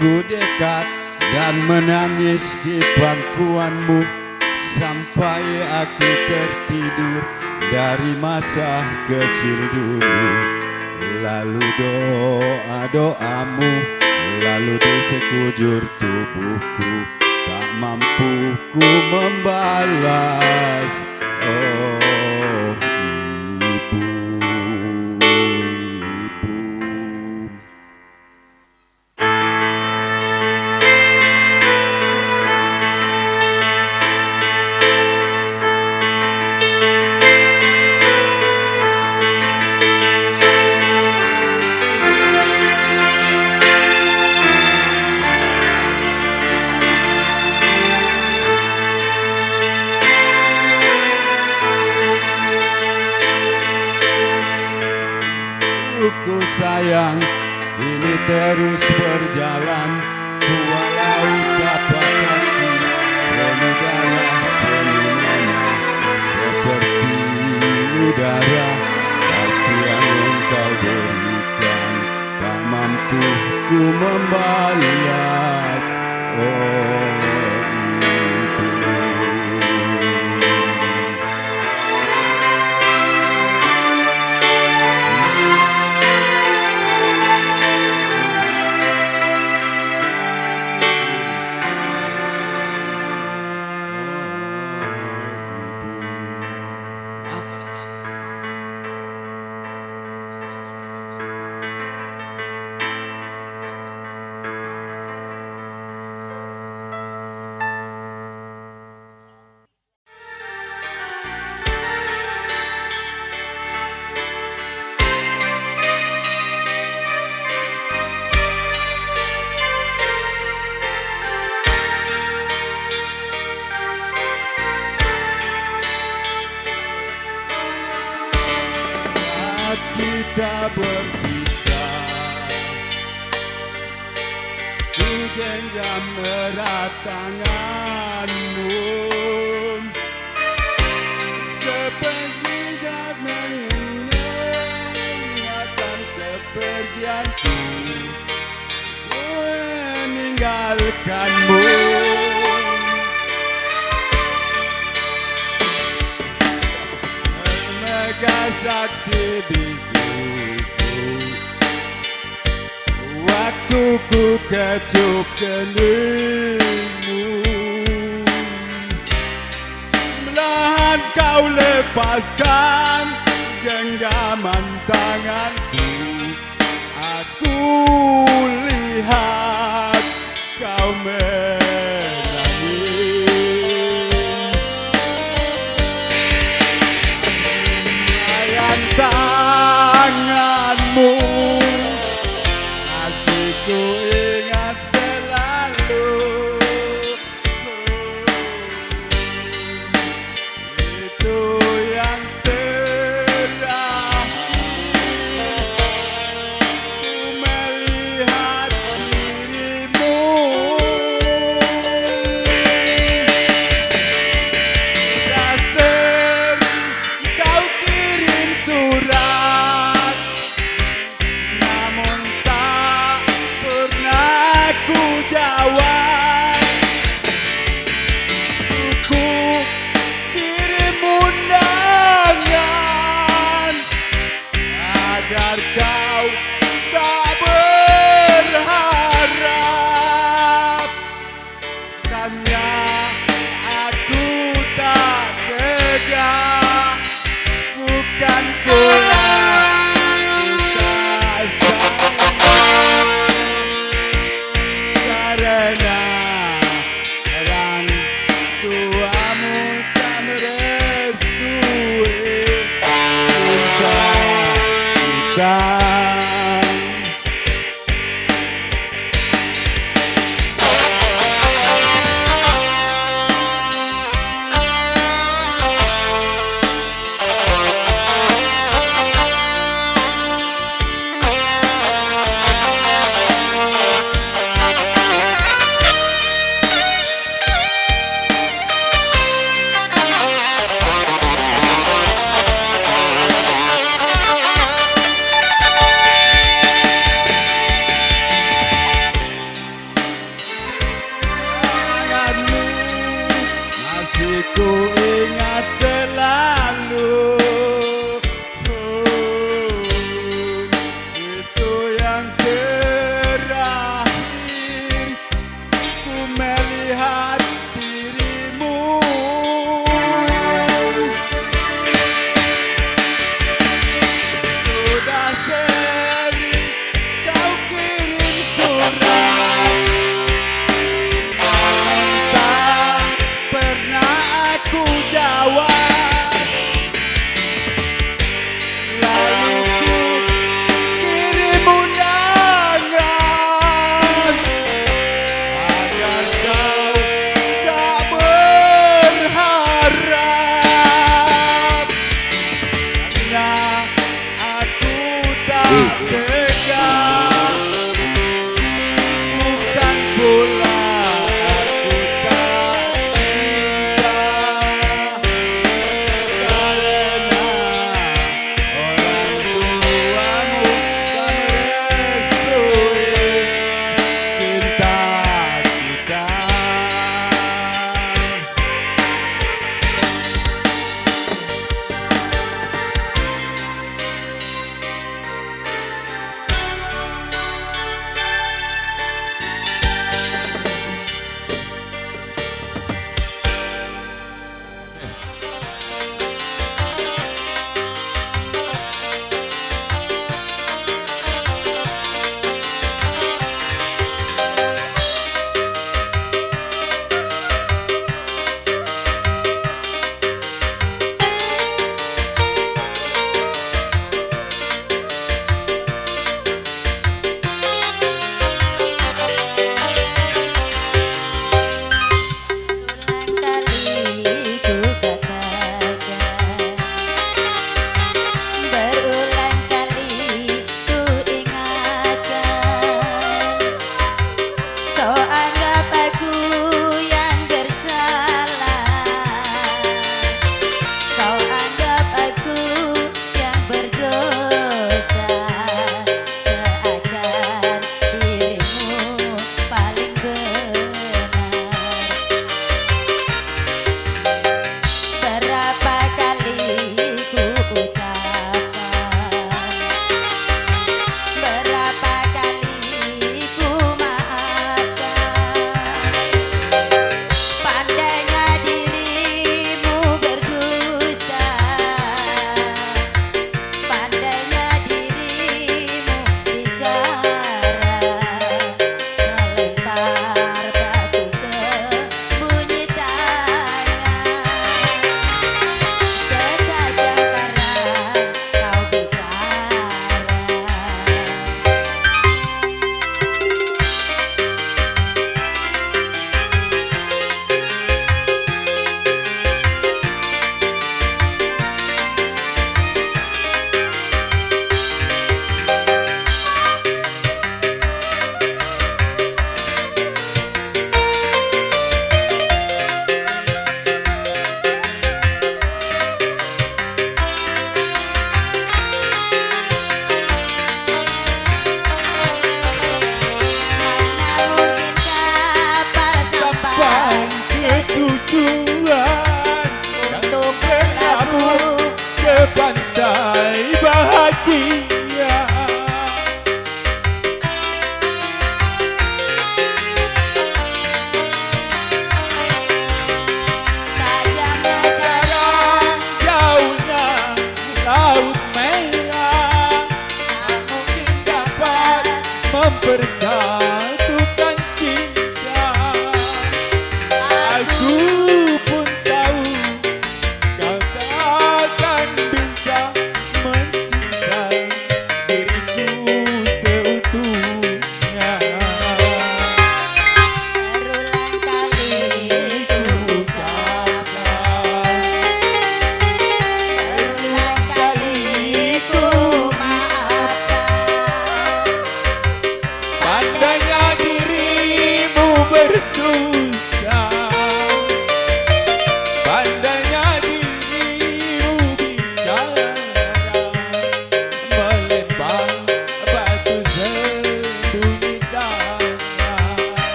Ku dekat dan menangis di pangkuanmu sampai aku tertidur dari masa kecil dulu. Lalu doa-doamu lalu di sekujur tubuhku tak mampu ku membalas. Oh ibu, ibu. Ku sayang ini terus berjalan walau tapak kaki penuh darah penuh nanah. Seperti udara kasih yang engkau berikan tak mampu ku membalas. Oh kita berpisah, ku genggam erat tanganmu, sepertinya mengingatkan kepergianku, meninggalkanmu. Sebagai saksi bikuku, waktuku kecup keningmu, melahan kau lepaskan genggaman tanganku. Aku lihat kau tanganmu, masih ku ingat selalu. Itu yang terakhir ku melihat dirimu. Bukannya aku tak tega, bukan pula tak sayang, karena orang tuamu tak merestui cinta kita. Masih ku ingat selalu, itu yang terakhir ku melihat dirimu. Sudah sering kau kirim surat, pernah aku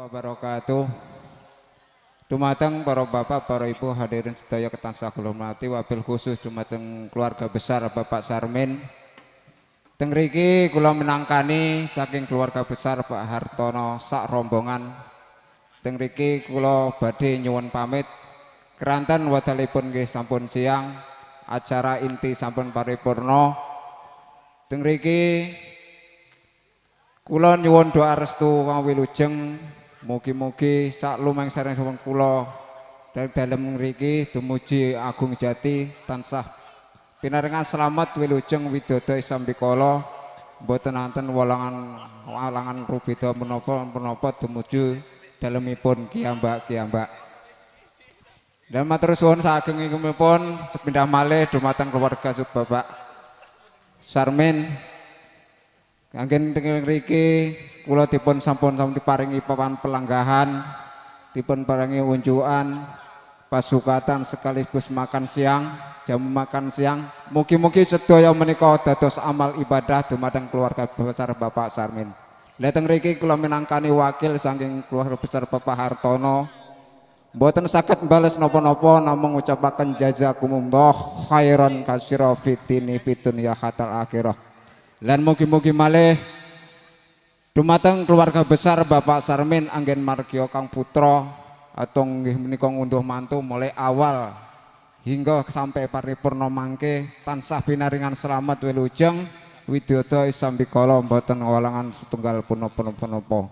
wabarakatuh. Dumateng para bapak, para ibu hadirin sedaya ketansah kula hormati, wabil khusus dumateng keluarga besar Bapak Sarmin. Teng mriki kula minangkani saking keluarga besar Pak Hartono sak rombongan. Teng mriki kula badhe nyuwun pamit. Keranten wadalipun nggih sampun siang, acara inti sampun paripurna. Teng mriki kula nyuwun doa restu kang wilujeng, mugi-mugi sak lumengsaring sampun kula dalem mriki dumuji Agung Jati tansah pinaringan selamat wilujeng widodari sambikala, mboten wonten walangan rubeda menapa dumuju dalemipun kiyambak-kiyambak. Dan matur suwun sagengipun sepindah malih dumateng keluarga Bapak Sarmin. Kanggen teng mriki kula dipun sampun diparingi papan pelanggahan, dipun paringi unjukan pasukatan sekaligus makan siang, jam makan siang. Mugi-mugi sedaya menika dados amal ibadah dumateng keluarga besar Bapak Sarmin. Lah teng mriki kula minangkani wakil saking keluarga besar Bapak Hartono. Mboten saged bales napa-napa namung ngucapaken jazakumullah khairan katsira fitini fitunya hatal akhirah. Lan mugi-mugi malih dumateng keluarga besar Bapak Sarmin anggen margya Kang Putra atau nggih menika ngunduh mantu mulai awal hingga sampai paripurna mangke tansah pinaringan selamat wilujeng widodari sambikala mboten walangan setunggal punapa-punapa.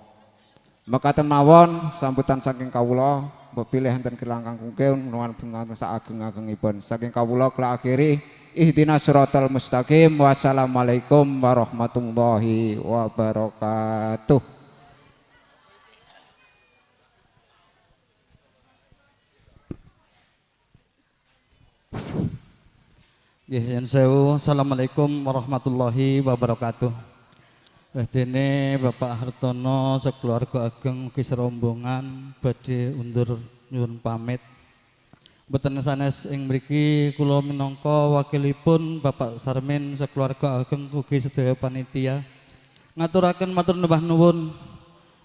Mekaten mawon sambutan saking kawula pilih enten kelangkang kungkung nuwun bungaken sak ageng-agengipun saking kawula kula akhiri ihdinas siratal mustaqim. Wassalamualaikum warahmatullahi wabarakatuh. Nggih, sewu. Assalamualaikum warahmatullahi wabarakatuh. Dene Bapak Hartono sekeluarga ageng ugi serombongan badhe undur nyuwun pamit. Mboten sanes ing mriki kula minangka wakilipun Bapak Sarmin sekeluarga ageng ugi sedaya panitia ngaturaken matur nuwun nuwun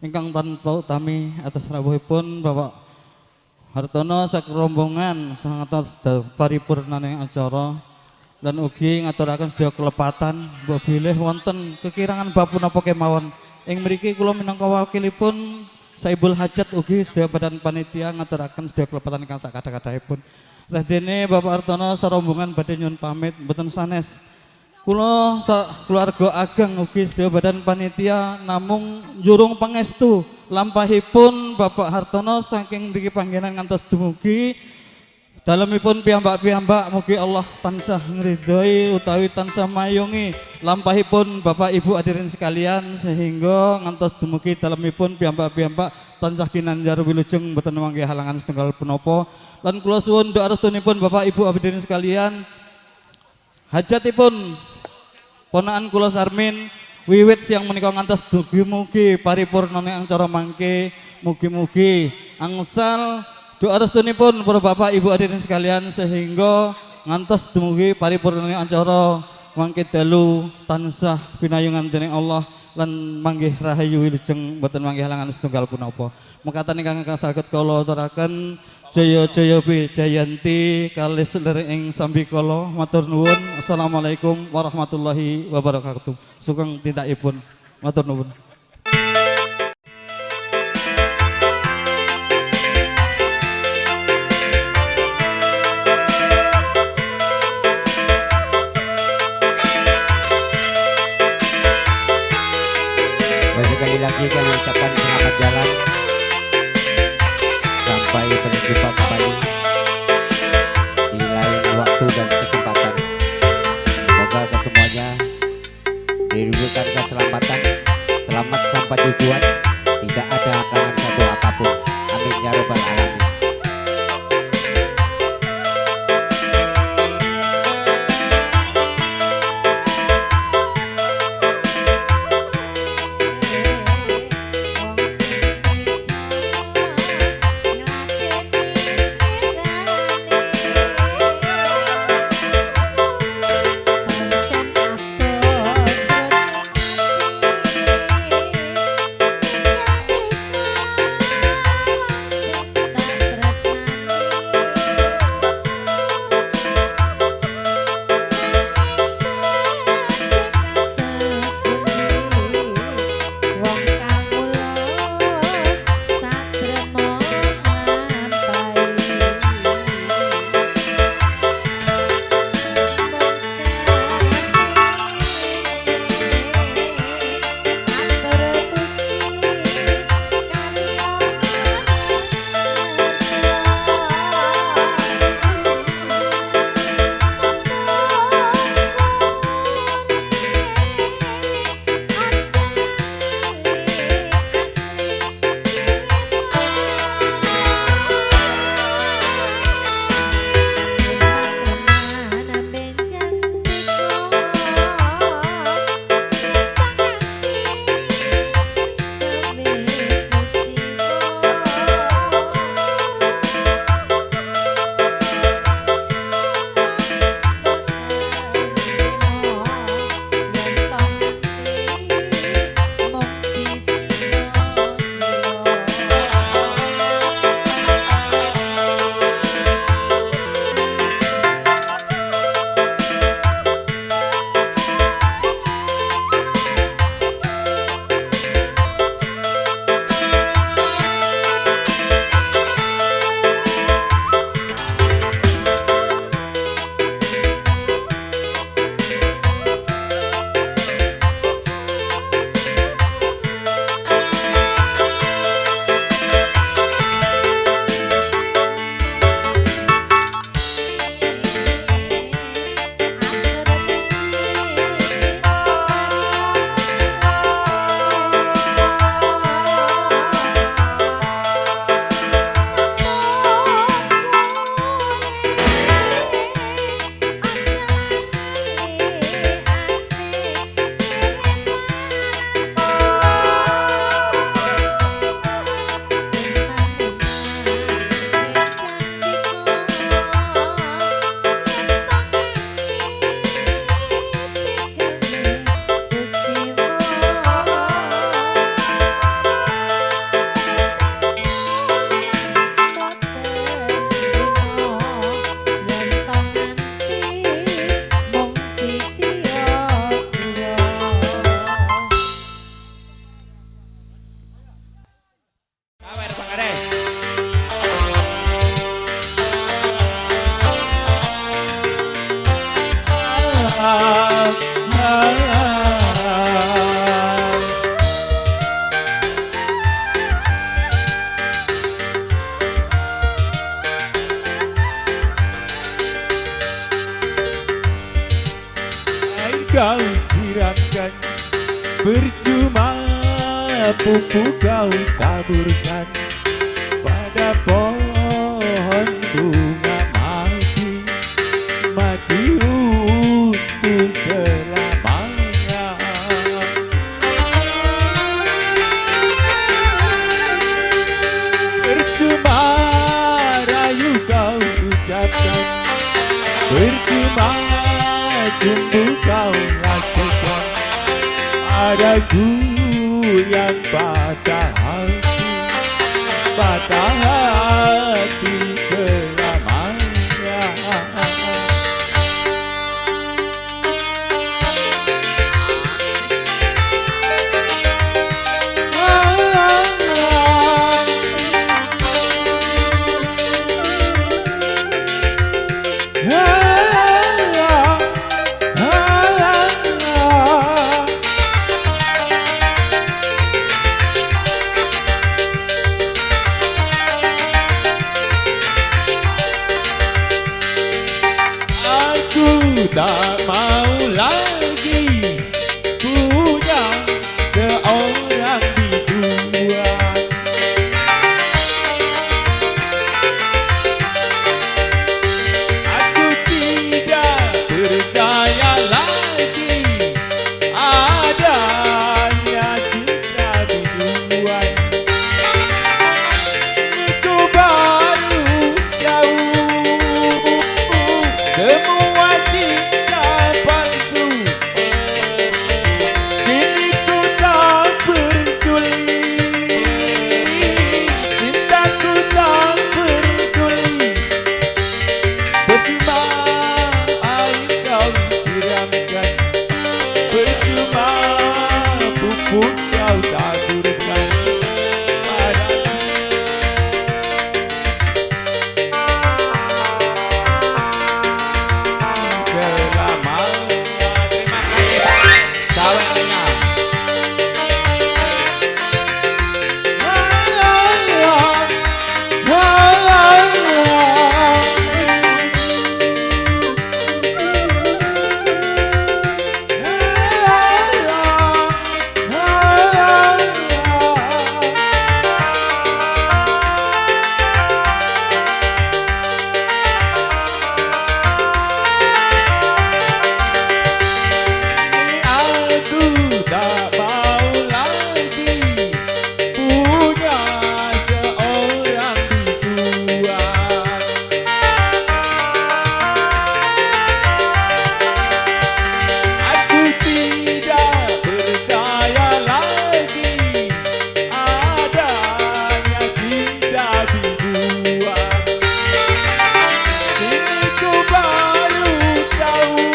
ingkang tanpa utami atas rawuhipun Bapak Hartono sekerombongan sangatos paripurnaning acara. Dan ugi ngaturaken sedaya kelepatan mbok bilih wonten kekirangan bab punapa kemawon. Ing mriki kula minangka wakilipun Saibul Hajat ugi sedaya badan panitia ngaturaken sedaya kelepatan ingkang sakadha-kadhahipun. Lah dene Bapak Hartono sarombongan badhe nyuwun pamit mboten sanes. Kula keluarga ageng ugi sedaya badan panitia namung njurung pangestu lampahipun Bapak Hartono saking mriki panggenan ngantos dumugi dalemipun piyambak-piyambak mugi Allah tansah ngridhoi utawi tansah mayungi lampahipun Bapak Ibu hadirin sekalian sehingga ngantos dumugi dalemipun piyambak-piyambak tansah kinanjar wilujeng mboten mangke halangan setunggal punapa. Lan kula suwun doa restunipun Bapak Ibu hadirin sekalian hajatipun ponakan kula Sarmin wiwit siang menika ngantos dugi-mugi paripurnaning acara mangke mugi-mugi angsal doa restunipun para bapak ibu hadirin sekalian sehingga ngantos dumugi paripurnaning acara mangke dalu tansah pinayungan dening Allah lan manggih rahayu wilujeng mboten manggih halangan setunggal punapa. Mekaten ingkang saged kula aturaken jaya-jaya Jayanti kalih sedherek ing sambikala matur nuwun. Assalamualaikum warahmatullahi wabarakatuh. Sugeng tindakipun matur nuwun. Sekali lagi kami ucapkan selamat jalan sampai berjumpa kembali di lain waktu dan kesempatan. Semoga kesemuanya diberikan keselamatan, selamat sampai tujuan, tidak ada halangan satu apapun. Amin ya robbal alamin. Pancen abot pupuk kau taburkan pada pohon bunga mati, mati untuk selamanya. Percuma rayu kau ucapkan, percuma cumbu kau lakukan, adaku yang patah hati selamanya. Tak mau lagi punya seorang biduan. Aku tidak percaya lagi adanya cinta biduan. Itu baru jauh semua cinta palsu. Kini ku tak peduli, cintaku tak peduli. Percuma air kau siramkan, percuma pupuk kau taburkan padaku. Tak mau lagi punya seorang biduan. Aku tidak percaya lagi adanya cinta biduan. Kini ku baru tahu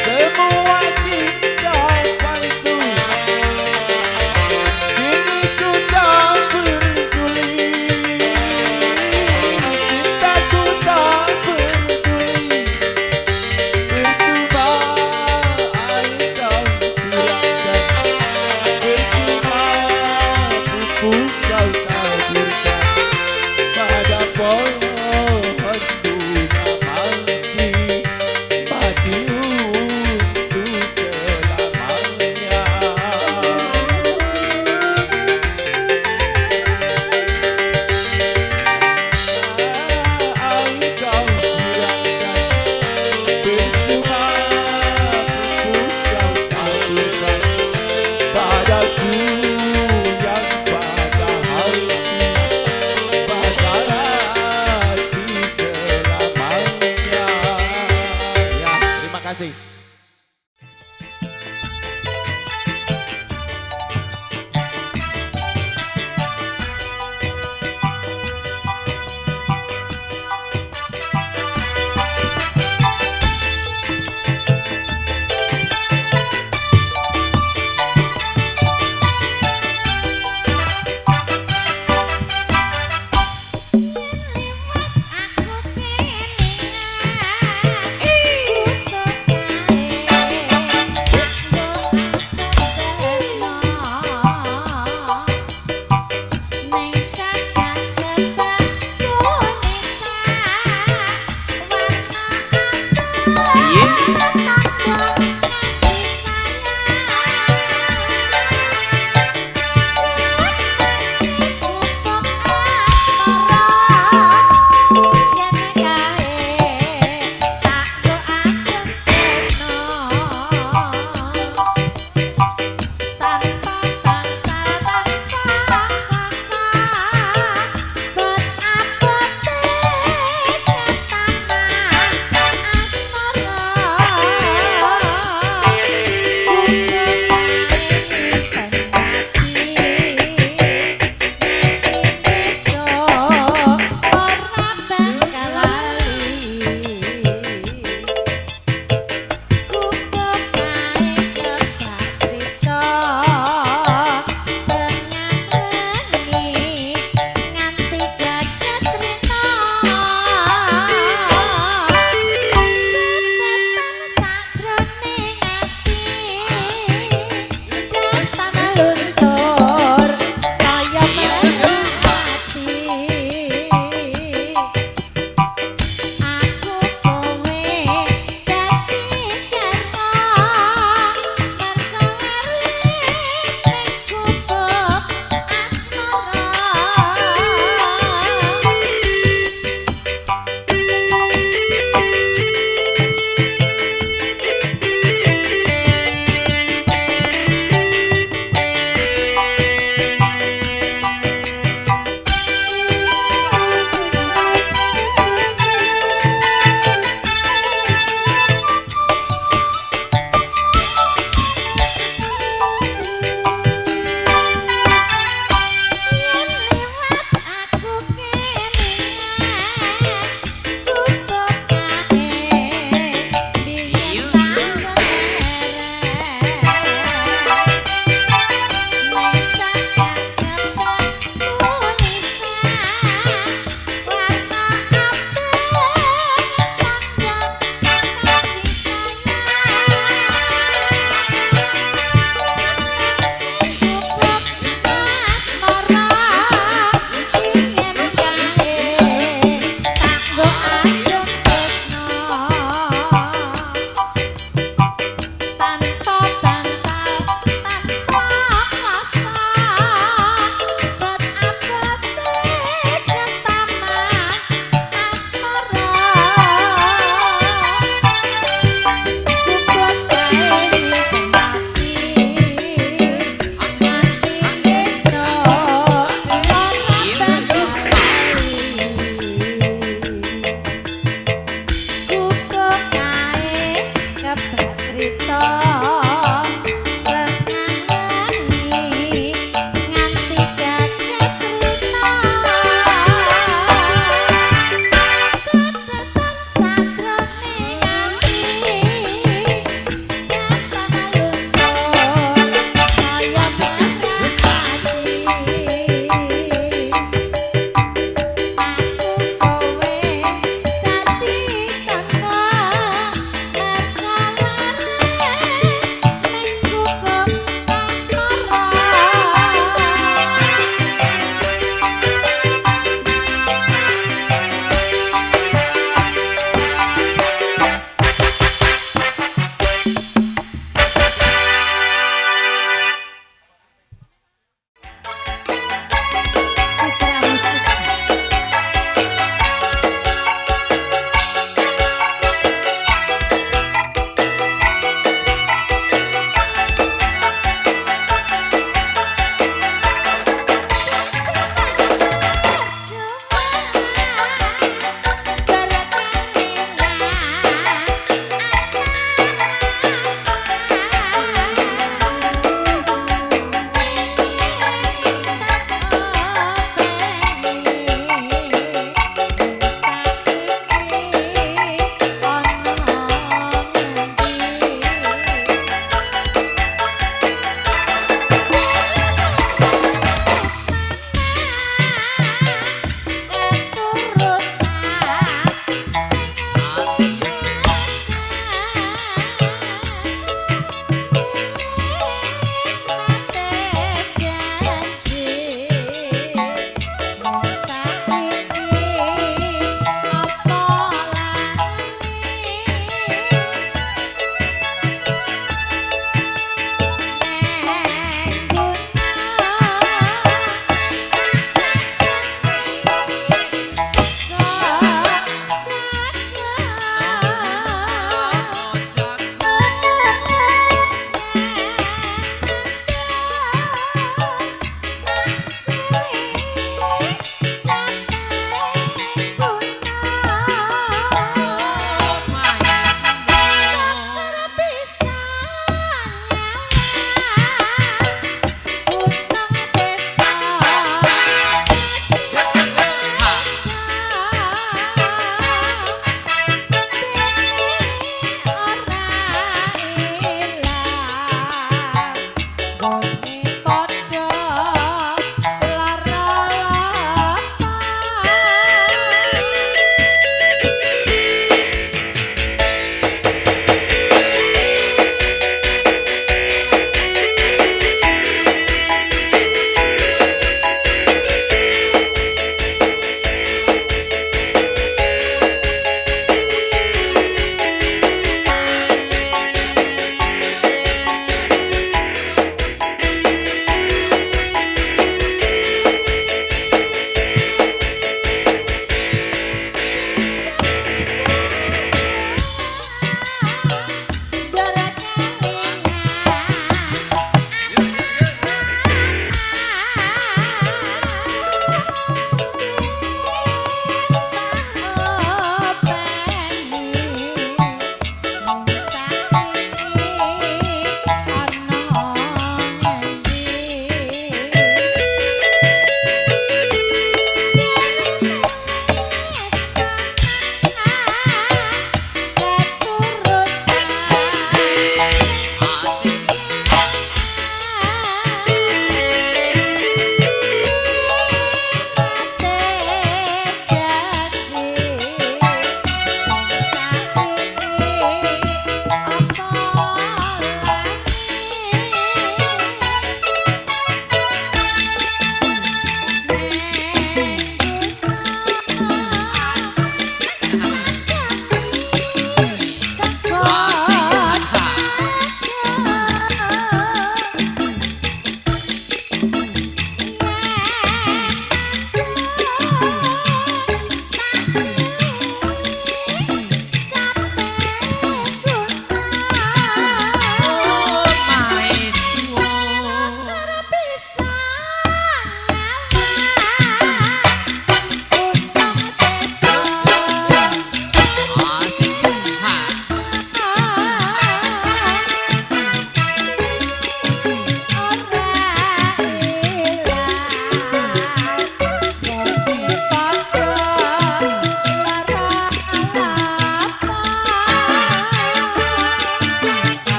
semua cinta palsu. Kini ku tak peduli, cintaku tak peduli. Percuma air kau siramkan, percuma pupuk kau taburkan pada pohon bunga mati, mati untuk selamanya. Air kau siramkan, percuma pupuk kau taburkan padaku yang patah hati, patah hati selamanya. Ya, terima kasih.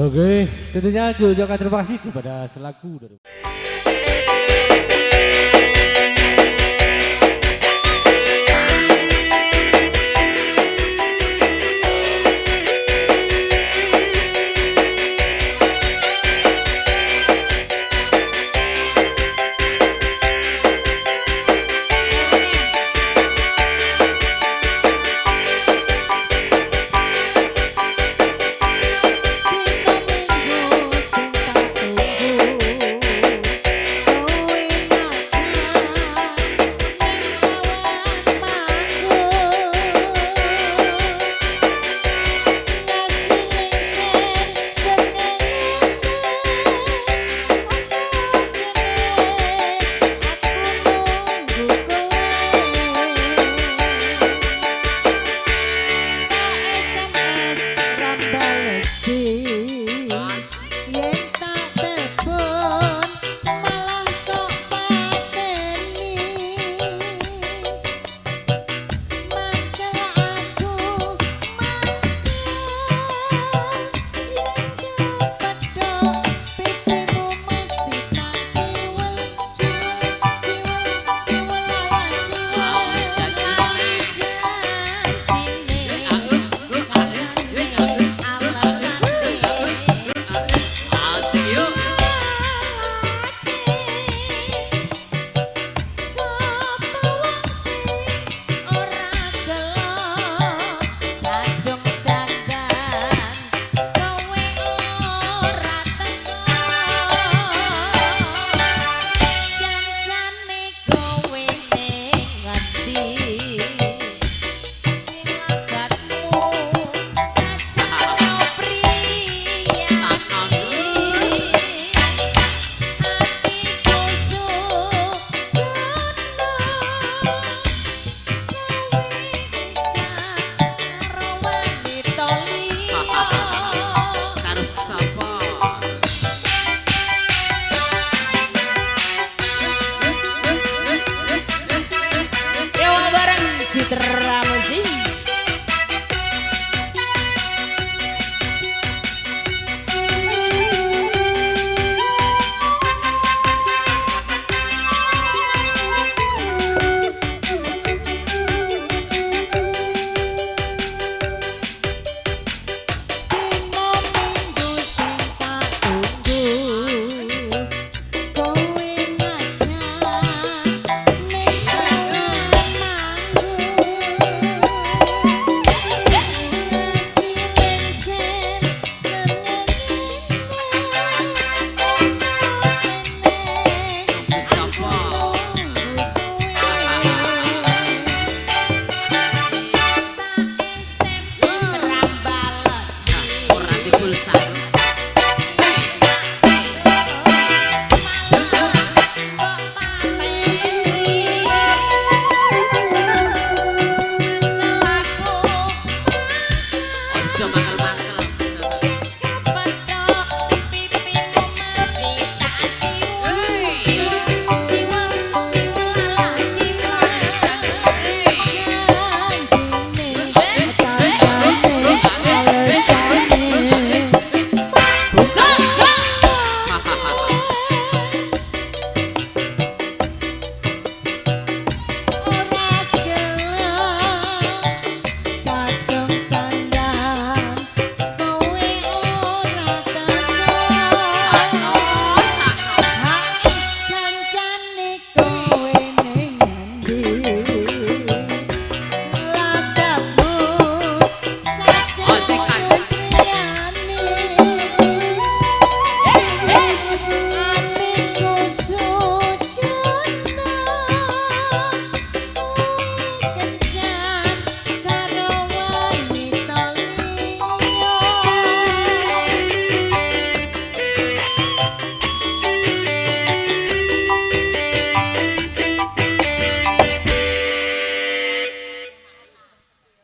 Oke, tentunya diucapkan terima kasih kepada selaku dari